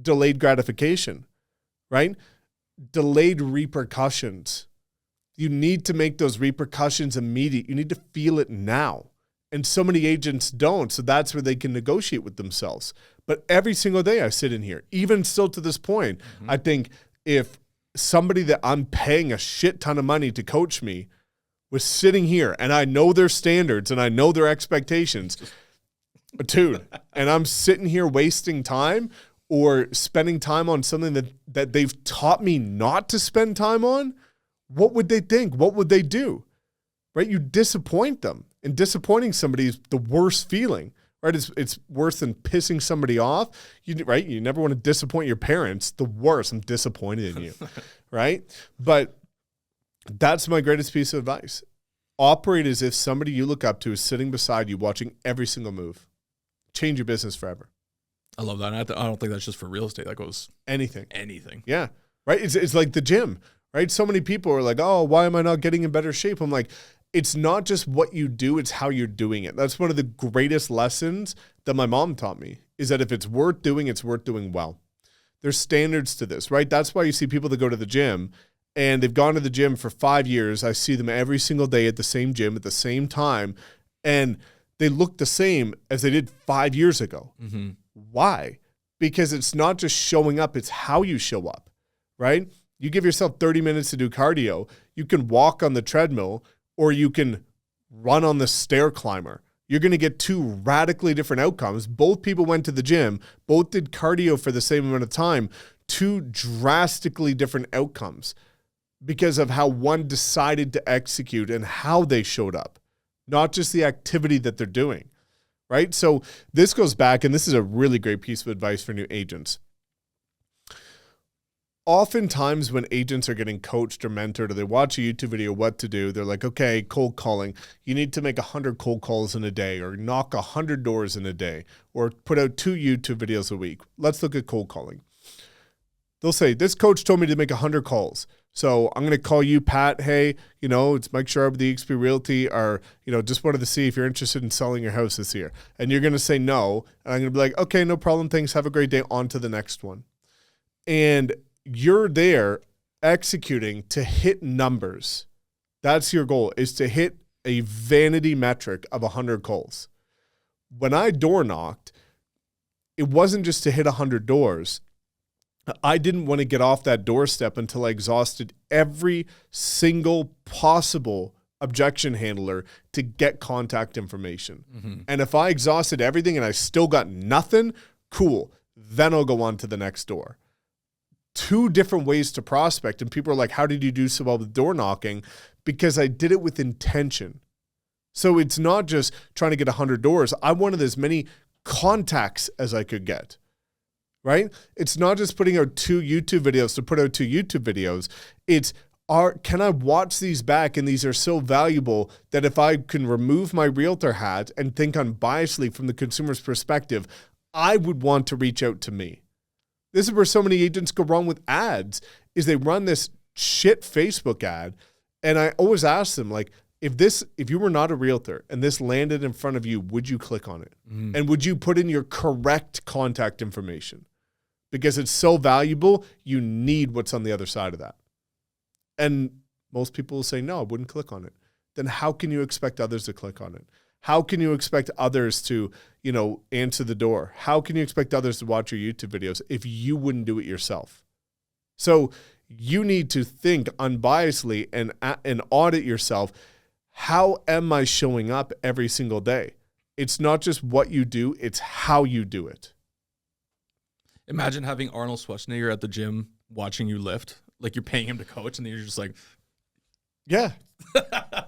delayed gratification, right? Delayed repercussions. You need to make those repercussions immediate. You need to feel it now. And so many agents don't. So that's where they can negotiate with themselves. But every single day I sit in here, even still to this point, I think if somebody that I'm paying a shit ton of money to coach me was sitting here and I know their standards and I know their expectations, dude, and I'm sitting here wasting time or spending time on something that they've taught me not to spend time on, what would they think? What would they do? Right? You disappoint them. And disappointing somebody is the worst feeling, right? It's worse than pissing somebody off, right? You never want to disappoint your parents. The worst. I'm disappointed in you, right? But that's my greatest piece of advice. Operate as if somebody you look up to is sitting beside you watching every single move. Change your business forever. I love that. And I don't think that's just for real estate. That goes anything. Yeah. Right? It's like the gym, right? So many people are like, oh, why am I not getting in better shape? I'm like, it's not just what you do, it's how you're doing it. That's one of the greatest lessons that my mom taught me, is that if it's worth doing well. There's standards to this, right? That's why you see people that go to the gym and they've gone to the gym for 5 years. I see them every single day at the same gym at the same time, and they look the same as they did 5 years ago. Mm-hmm. Why? Because it's not just showing up, it's how you show up, right? You give yourself 30 minutes to do cardio. You can walk on the treadmill, or you can run on the stair climber. You're going to get two radically different outcomes. Both people went to the gym, both did cardio for the same amount of time, two drastically different outcomes because of how one decided to execute and how they showed up, not just the activity that they're doing, right? So this goes back, and this is a really great piece of advice for new agents. Oftentimes when agents are getting coached or mentored, or they watch a YouTube video, what to do, they're like, okay, cold calling. You need to make 100 cold calls in a day, or knock 100 doors in a day, or put out 2 YouTube videos a week. Let's look at cold calling. They'll say, this coach told me to make 100 calls. So I'm going to call you, Pat. Hey, it's Mike Sherrard with eXp Realty, or, just wanted to see if you're interested in selling your house this year. And you're going to say no. And I'm going to be like, okay, no problem. Thanks. Have a great day. On to the next one. And you're there executing to hit numbers. That's your goal, is to hit a vanity metric of 100 calls. When I door knocked, it wasn't just to hit 100 doors. I didn't want to get off that doorstep until I exhausted every single possible objection handler to get contact information. Mm-hmm. And if I exhausted everything and I still got nothing, cool. Then I'll go on to the next door. 2 different ways to prospect. And people are like, how did you do so well with door knocking? Because I did it with intention. So it's not just trying to get 100 doors. I wanted as many contacts as I could get, right? It's not just putting out 2 YouTube videos to put out 2 YouTube videos. It's, can I watch these back? And these are so valuable that if I can remove my realtor hat and think unbiasedly from the consumer's perspective, I would want to reach out to me. This is where so many agents go wrong with ads, is they run this shit Facebook ad. And I always ask them, like, if you were not a realtor and this landed in front of you, would you click on it? Mm. And would you put in your correct contact information? Because it's so valuable, you need what's on the other side of that. And most people will say, no, I wouldn't click on it. Then how can you expect others to click on it? How can you expect others to, answer the door? How can you expect others to watch your YouTube videos if you wouldn't do it yourself? So you need to think unbiasedly and audit yourself. how am I showing up every single day? It's not just what you do, it's how you do it. Imagine having Arnold Schwarzenegger at the gym watching you lift. Like you're paying him to coach and then you're just like, yeah.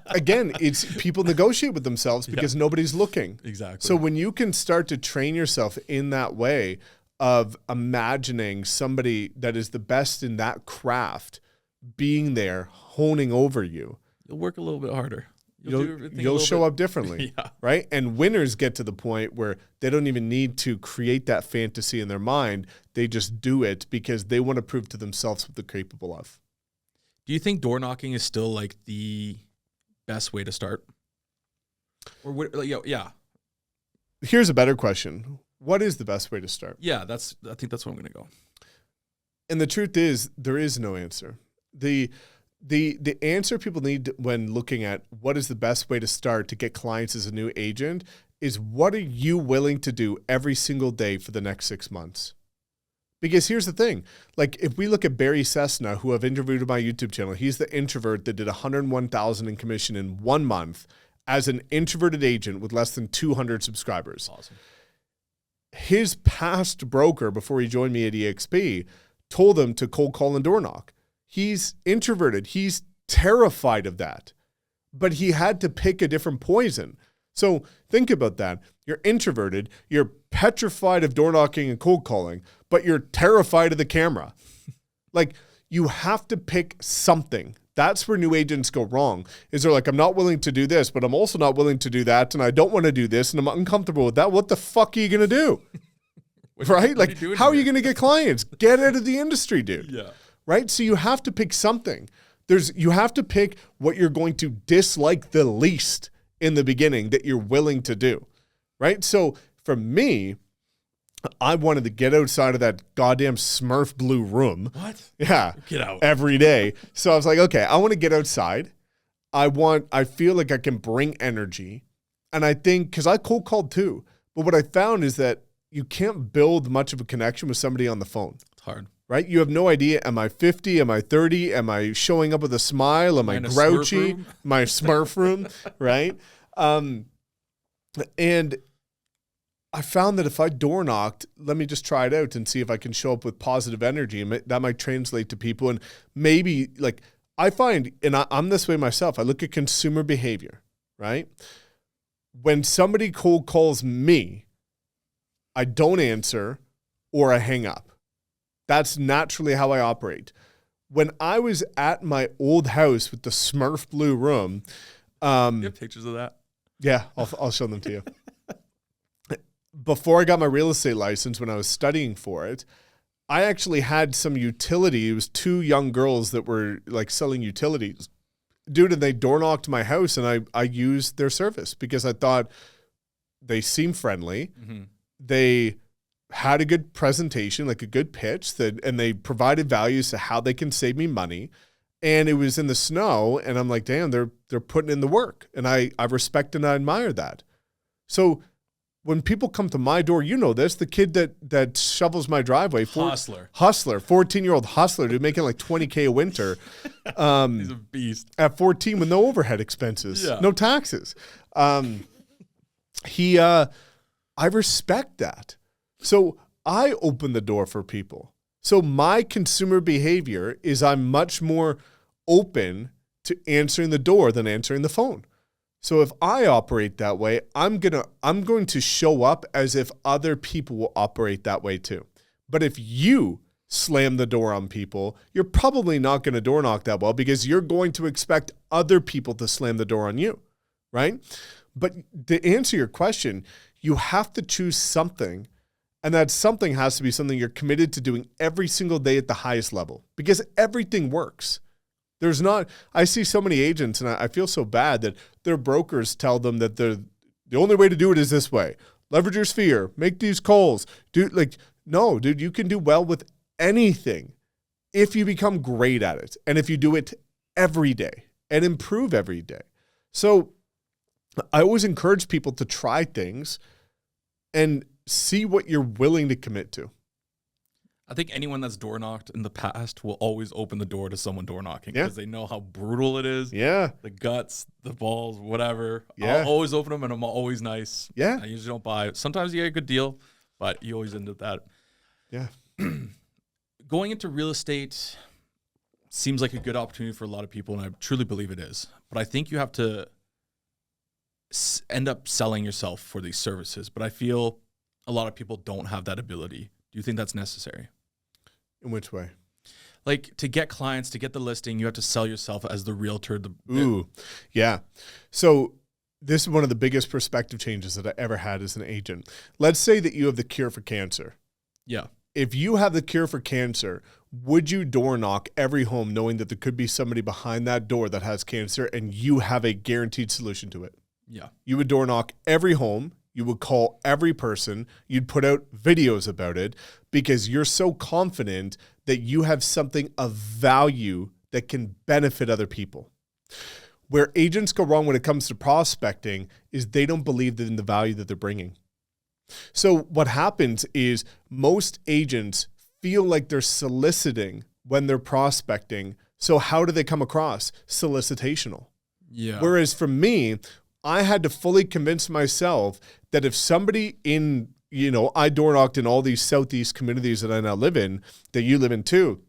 Again, it's people negotiate with themselves because nobody's looking. Exactly. So when you can start to train yourself in that way of imagining somebody that is the best in that craft being there, honing over you, you'll work a little bit harder. You'll show up differently, right? And winners get to the point where they don't even need to create that fantasy in their mind. They just do it because they want to prove to themselves what they're capable of. Do you think door knocking is still like the best way to start? Or what, yeah. Here's a better question. What is the best way to start? Yeah, I think that's where I'm going to go. And the truth is, there is no answer. The answer people need when looking at what is the best way to start to get clients as a new agent is what are you willing to do every single day for the next 6 months? Because here's the thing, like if we look at Barry Cessna, who I've interviewed on my YouTube channel, he's the introvert that did $101,000 in commission in 1 month as an introverted agent with less than 200 subscribers. Awesome. His past broker before he joined me at EXP told him to cold call and door knock. He's introverted. He's terrified of that, but he had to pick a different poison. So think about that. You're introverted. You're petrified of door knocking and cold calling, but you're terrified of the camera. Like you have to pick something. That's where new agents go wrong is they're like, I'm not willing to do this, but I'm also not willing to do that. And I don't want to do this. And I'm uncomfortable with that. What the fuck are you going to do? Right? Like how are you going to get clients? Get out of the industry, dude. Yeah. Right? So you have to pick something. You have to pick what you're going to dislike the least in the beginning that you're willing to do. Right? So for me, I wanted to get outside of that goddamn Smurf blue room. What? Yeah. Get out. Every day. So I was like, okay, I want to get outside. I feel like I can bring energy. And I think, because I cold called too, but what I found is that you can't build much of a connection with somebody on the phone. It's hard. Right? You have no idea. Am I 50? Am I 30? Am I showing up with a smile? Am I grouchy? My Smurf room, right? And I found that if I door knocked, let me just try it out and see if I can show up with positive energy. And that might translate to people. And maybe like I find, and I'm this way myself, I look at consumer behavior, right? When somebody cold calls me, I don't answer or I hang up. That's naturally how I operate. When I was at my old house with the Smurf blue room. You have pictures of that? Yeah, I'll show them to you. Before I got my real estate license, when I was studying for it, I actually had some utility. It was 2 young girls that were like selling utilities. Dude, and they door knocked my house and I used their service because I thought they seemed friendly. Mm-hmm. They had a good presentation, like a good pitch, and they provided values to how they can save me money. And it was in the snow, and I'm like, damn, they're putting in the work. And I respect and I admire that. So when people come to my door, you know this, the kid that shovels my driveway. Hustler, 14-year-old hustler, dude, making like $20K a winter. He's a beast. At 14 with no overhead expenses, no taxes. I respect that. So I open the door for people. So my consumer behavior is I'm much more open to answering the door than answering the phone. So if I operate that way, I'm going to show up as if other people will operate that way too. But if you slam the door on people, you're probably not going to door knock that well because you're going to expect other people to slam the door on you, right? But to answer your question, you have to choose something. And that something has to be something you're committed to doing every single day at the highest level because everything works. I see so many agents and I feel so bad that their brokers tell them that the only way to do it is this way. Leverage your sphere, make these calls. No, dude, you can do well with anything if you become great at it. And if you do it every day and improve every day. So I always encourage people to try things and see what you're willing to commit to. I think anyone that's door knocked in the past will always open the door to someone door knocking Yeah. because they know how brutal it is. Yeah. The guts, the balls, whatever. Yeah. I'll always open them and I'm always nice. Yeah. I usually don't buy. Sometimes you get a good deal, but you always end up that. Yeah. Going into real estate seems like a good opportunity for a lot of people, and I truly believe it is. But I think you have to end up selling yourself for these services. But I feel a lot of people don't have that ability. Do you think that's necessary? In which way? Like to get clients, to get the listing, you have to sell yourself as the realtor. Ooh, yeah. So this is one of the biggest perspective changes that I ever had as an agent. Let's say that you have the cure for cancer. Yeah. If you have the cure for cancer, would you door knock every home knowing that there could be somebody behind that door that has cancer and you have a guaranteed solution to it? Yeah. You would door knock every home. You would call every person. You'd put out videos about it because you're so confident that you have something of value that can benefit other people. Where agents go wrong when it comes to prospecting is they don't believe in the value that they're bringing. So what happens is most agents feel like they're soliciting when they're prospecting. So how do they come across? Solicitational. Yeah. Whereas for me, I had to fully convince myself that if somebody in, I door knocked in all these Southeast communities that I now live in, that you live in too.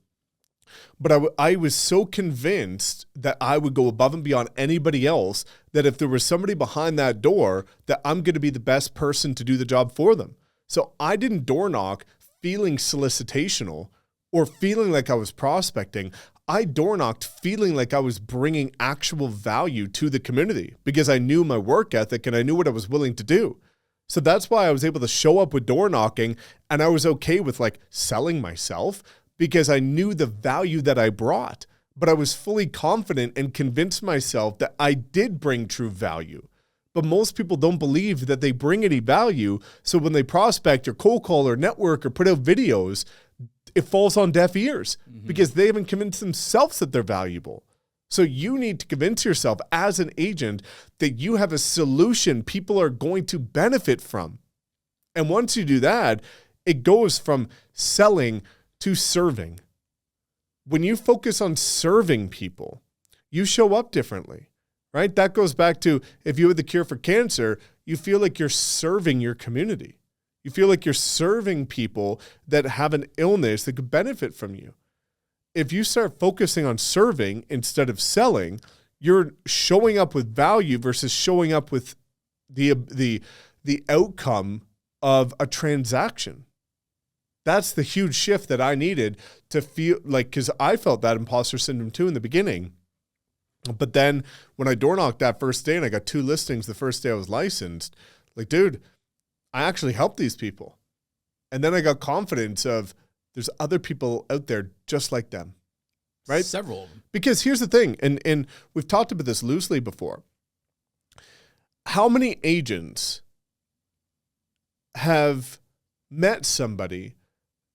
But I was so convinced that I would go above and beyond anybody else, that if there was somebody behind that door, that I'm going to be the best person to do the job for them. So I didn't door knock feeling solicitational or feeling like I was prospecting. I door knocked feeling like I was bringing actual value to the community because I knew my work ethic and I knew what I was willing to do. So that's why I was able to show up with door knocking, and I was okay with like selling myself because I knew the value that I brought, but I was fully confident and convinced myself that I did bring true value. But most people don't believe that they bring any value. So when they prospect or cold call or network or put out videos, it falls on deaf ears because they haven't convinced themselves that they're valuable. So you need to convince yourself as an agent that you have a solution people are going to benefit from. And once you do that, it goes from selling to serving. When you focus on serving people, you show up differently, right? That goes back to if you had the cure for cancer, you feel like you're serving your community. You feel like you're serving people that have an illness that could benefit from you. If you start focusing on serving instead of selling, you're showing up with value versus showing up with the outcome of a transaction. That's the huge shift that I needed to feel like, because I felt that imposter syndrome too in the beginning. But then when I door knocked that first day and I got 2 listings the first day I was licensed, like, dude, I actually helped these people. And then I got confidence of there's other people out there just like them, right? Several of them. Because here's the thing, and we've talked about this loosely before. How many agents have met somebody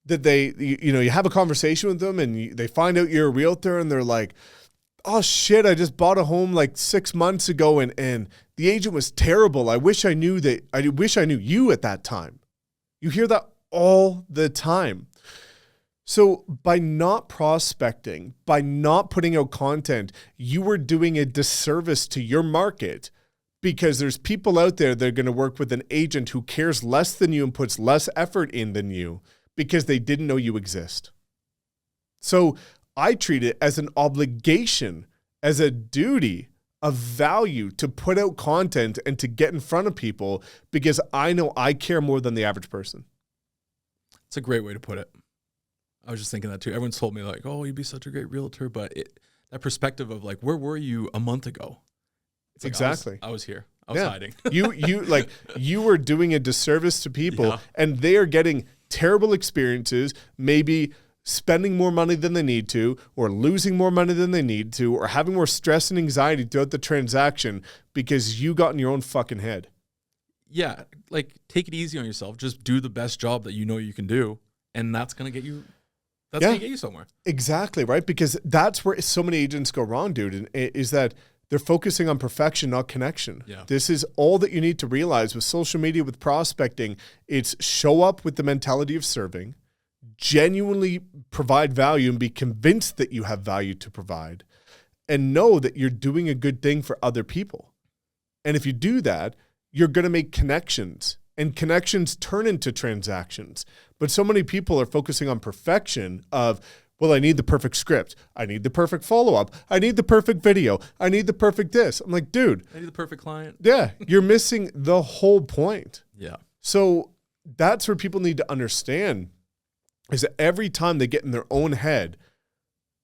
that you have a conversation with them and they find out you're a realtor and they're like, oh shit, I just bought a home like 6 months ago and the agent was terrible. I wish I knew you at that time. You hear that all the time. So by not prospecting, by not putting out content, you were doing a disservice to your market because there's people out there that are going to work with an agent who cares less than you and puts less effort in than you because they didn't know you exist. So I treat it as an obligation, as a duty of value to put out content and to get in front of people because I know I care more than the average person. It's a great way to put it. I was just thinking that too. Everyone's told me like, oh, you'd be such a great realtor. But that perspective of like, where were you a month ago? It's like, exactly. I was here. I was hiding. you were doing a disservice to people and they are getting terrible experiences, maybe spending more money than they need to, or losing more money than they need to, or having more stress and anxiety throughout the transaction because you got in your own fucking head. Yeah. Like take it easy on yourself. Just do the best job that you know you can do. And that's going to get you, going to get you somewhere. Exactly. Right. Because that's where so many agents go wrong, dude. And is that they're focusing on perfection, not connection. Yeah. This is all that you need to realize with social media, with prospecting. It's show up with the mentality of serving, genuinely provide value and be convinced that you have value to provide and know that you're doing a good thing for other people. And if you do that, you're going to make connections, and connections turn into transactions. But so many people are focusing on perfection of, well, I need the perfect script. I need the perfect follow-up. I need the perfect video. I need the perfect this. I'm like, dude. I need the perfect client. Yeah, you're missing the whole point. Yeah. So that's where people need to understand is that every time they get in their own head,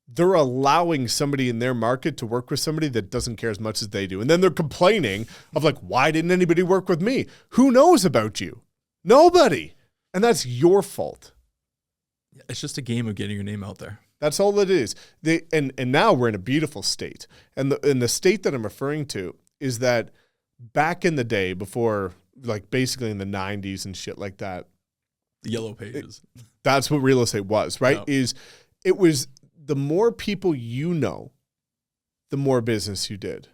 they're allowing somebody in their market to work with somebody that doesn't care as much as they do. And then they're complaining of like, why didn't anybody work with me? Who knows about you? Nobody. And that's your fault. It's just a game of getting your name out there. That's all it is. And now we're in a beautiful state. And the state that I'm referring to is that back in the day before, like basically in the 90s and shit like that. The yellow pages. That's what real estate was, right? Yep. It was the more people you know, the more business you did.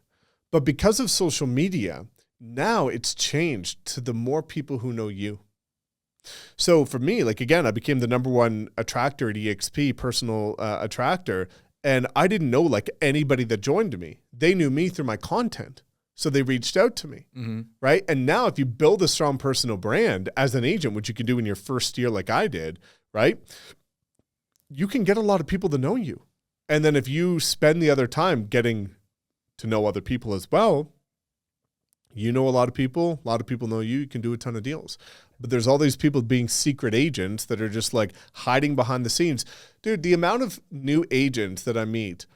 But because of social media, now it's changed to the more people who know you. So for me, like again, I became the number one attractor at EXP, personal attractor, and I didn't know like anybody that joined me. They knew me through my content. So they reached out to me, right? And now if you build a strong personal brand as an agent, which you can do in your first year like I did, right? You can get a lot of people to know you. And then if you spend the other time getting to know other people as well, you know a lot of people know you, you can do a ton of deals. But there's all these people being secret agents that are just like hiding behind the scenes. Dude, the amount of new agents that I meet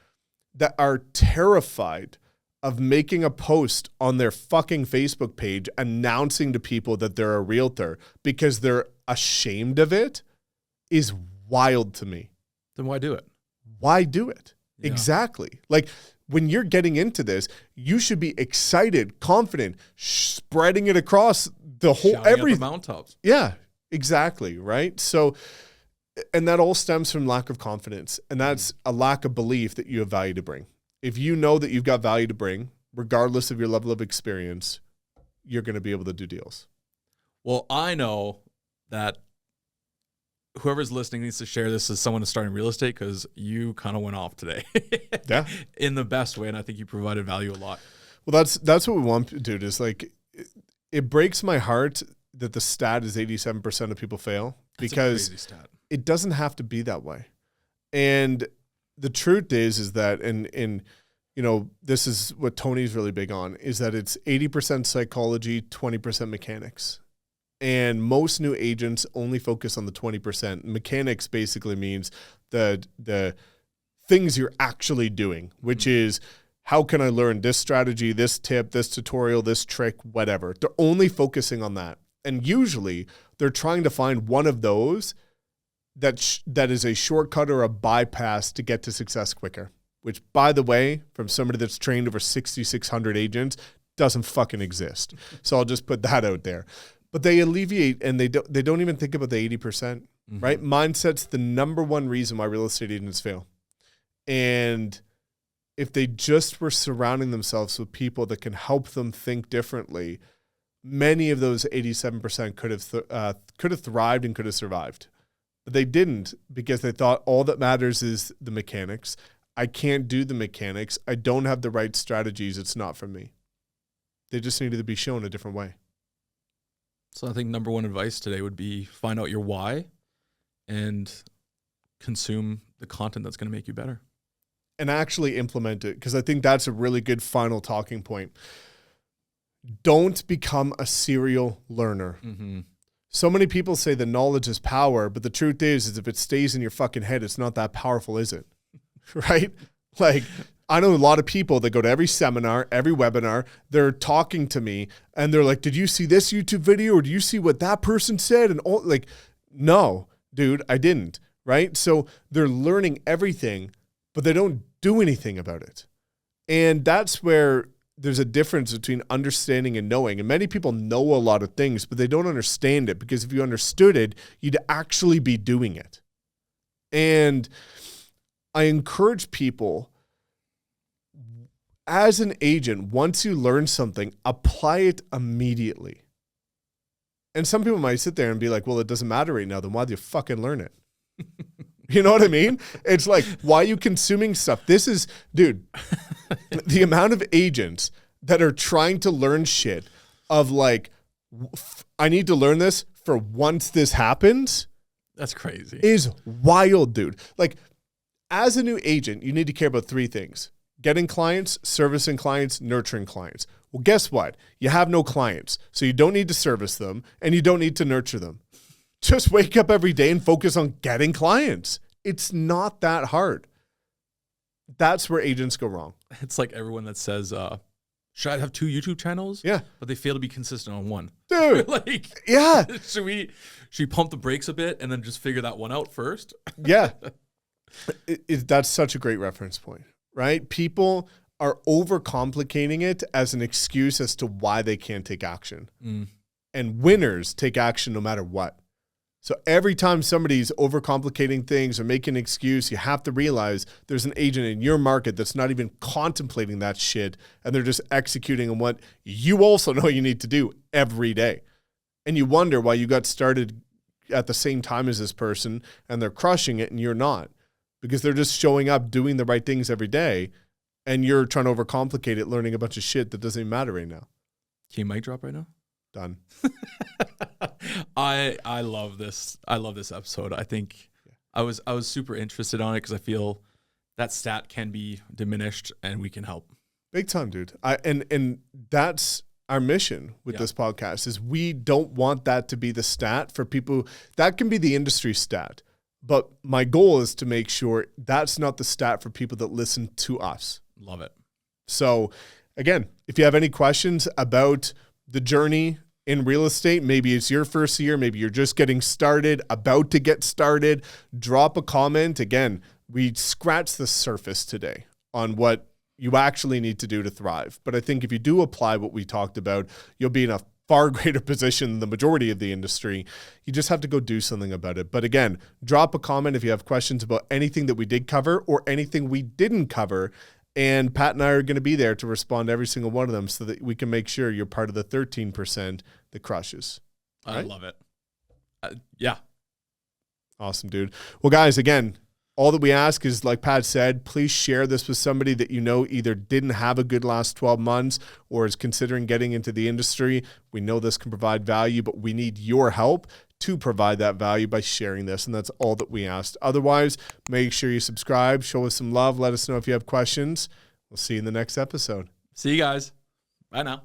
that are terrified of making a post on their fucking Facebook page announcing to people that they're a realtor because they're ashamed of it is wild to me. Then why do it? Why do it? Yeah. Exactly. Like when you're getting into this, you should be excited, confident, spreading it across the whole Shouting at the mountaintops. Yeah, exactly. Right. So, and that all stems from lack of confidence. And that's a lack of belief that you have value to bring. If you know that you've got value to bring, regardless of your level of experience, you're going to be able to do deals. Well, I know that whoever's listening needs to share this as someone starting real estate because you kind of went off today. Yeah. In the best way. And I think you provided value a lot. Well, that's what we want, dude, is like, it breaks my heart that the stat is 87% of people fail because That's a crazy stat. It doesn't have to be that way. And the truth is that, and you know, this is what Tony's really big on, is that it's 80% psychology, 20% mechanics. And most new agents only focus on the 20%. Mechanics basically means the things you're actually doing, which is how can I learn this strategy, this tip, this tutorial, this trick, whatever. They're only focusing on that. And usually they're trying to find one of those that is a shortcut or a bypass to get to success quicker, which, by the way, from somebody that's trained over 6,600 agents, doesn't fucking exist. So I'll just put that out there. But they alleviate, and they don't even think about the 80%, right? Mindset's the number one reason why real estate agents fail. And if they just were surrounding themselves with people that can help them think differently, many of those 87% could have thrived and could have survived. But they didn't because they thought all that matters is the mechanics. I can't do the mechanics. I don't have the right strategies. It's not for me. They just needed to be shown a different way. So I think number one advice today would be find out your why and consume the content that's going to make you better. And actually implement it, because I think that's a really good final talking point. Don't become a serial learner. So many people say that knowledge is power, but the truth is if it stays in your fucking head, it's not that powerful, is it? Right? Like, I know a lot of people that go to every seminar, every webinar, they're talking to me and they're like, did you see this YouTube video or do you see what that person said? And all, like, no, dude, I didn't. Right? So they're learning everything, but they don't do anything about it. And that's where there's a difference between understanding and knowing. And many people know a lot of things, but they don't understand it, because if you understood it, you'd actually be doing it. And I encourage people, as an agent, once you learn something, apply it immediately. And some people might sit there and be like, well, it doesn't matter right now. Then why do you fucking learn it? You know what I mean? It's like, why are you consuming stuff? This is, dude, the amount of agents that are trying to learn shit of like, I need to learn this for once this happens. That's crazy. Is wild, dude. Like, as a new agent, you need to care about three things: getting clients, servicing clients, nurturing clients. Well, guess what? You have no clients, so you don't need to service them and you don't need to nurture them. Just wake up every day and focus on getting clients. It's not that hard. That's where agents go wrong. It's like everyone that says, should I have 2 YouTube channels? Yeah. But they fail to be consistent on one. Dude. Like, yeah. Should we pump the brakes a bit and then just figure that one out first? Yeah. That's such a great reference point, right? People are overcomplicating it as an excuse as to why they can't take action. And winners take action no matter what. So every time somebody's overcomplicating things or making an excuse, you have to realize there's an agent in your market that's not even contemplating that shit, and they're just executing on what you also know you need to do every day. And you wonder why you got started at the same time as this person and they're crushing it and you're not, because they're just showing up doing the right things every day, and you're trying to overcomplicate it, learning a bunch of shit that doesn't even matter right now. Can you mic drop right now? Done. I love this. I love this episode. I think I was super interested on it because I feel that stat can be diminished and we can help. Big time, dude. And that's our mission with this podcast, is we don't want that to be the stat for people. That can be the industry stat. But my goal is to make sure that's not the stat for people that listen to us. Love it. So again, if you have any questions about the journey in real estate, maybe it's your first year, maybe you're just getting started, about to get started, drop a comment. Again, we scratched the surface today on what you actually need to do to thrive. But I think if you do apply what we talked about, you'll be in a far greater position than the majority of the industry. You just have to go do something about it. But again, drop a comment if you have questions about anything that we did cover or anything we didn't cover. And Pat and I are going to be there to respond to every single one of them so that we can make sure you're part of the 13% that crushes. Right? I love it. Yeah. Awesome, dude. Well, guys, again, all that we ask is, like Pat said, please share this with somebody that you know either didn't have a good last 12 months or is considering getting into the industry. We know this can provide value, but we need your help to provide that value by sharing this. And that's all that we asked. Otherwise, make sure you subscribe, show us some love. Let us know if you have questions. We'll see you in the next episode. See you guys. Bye now.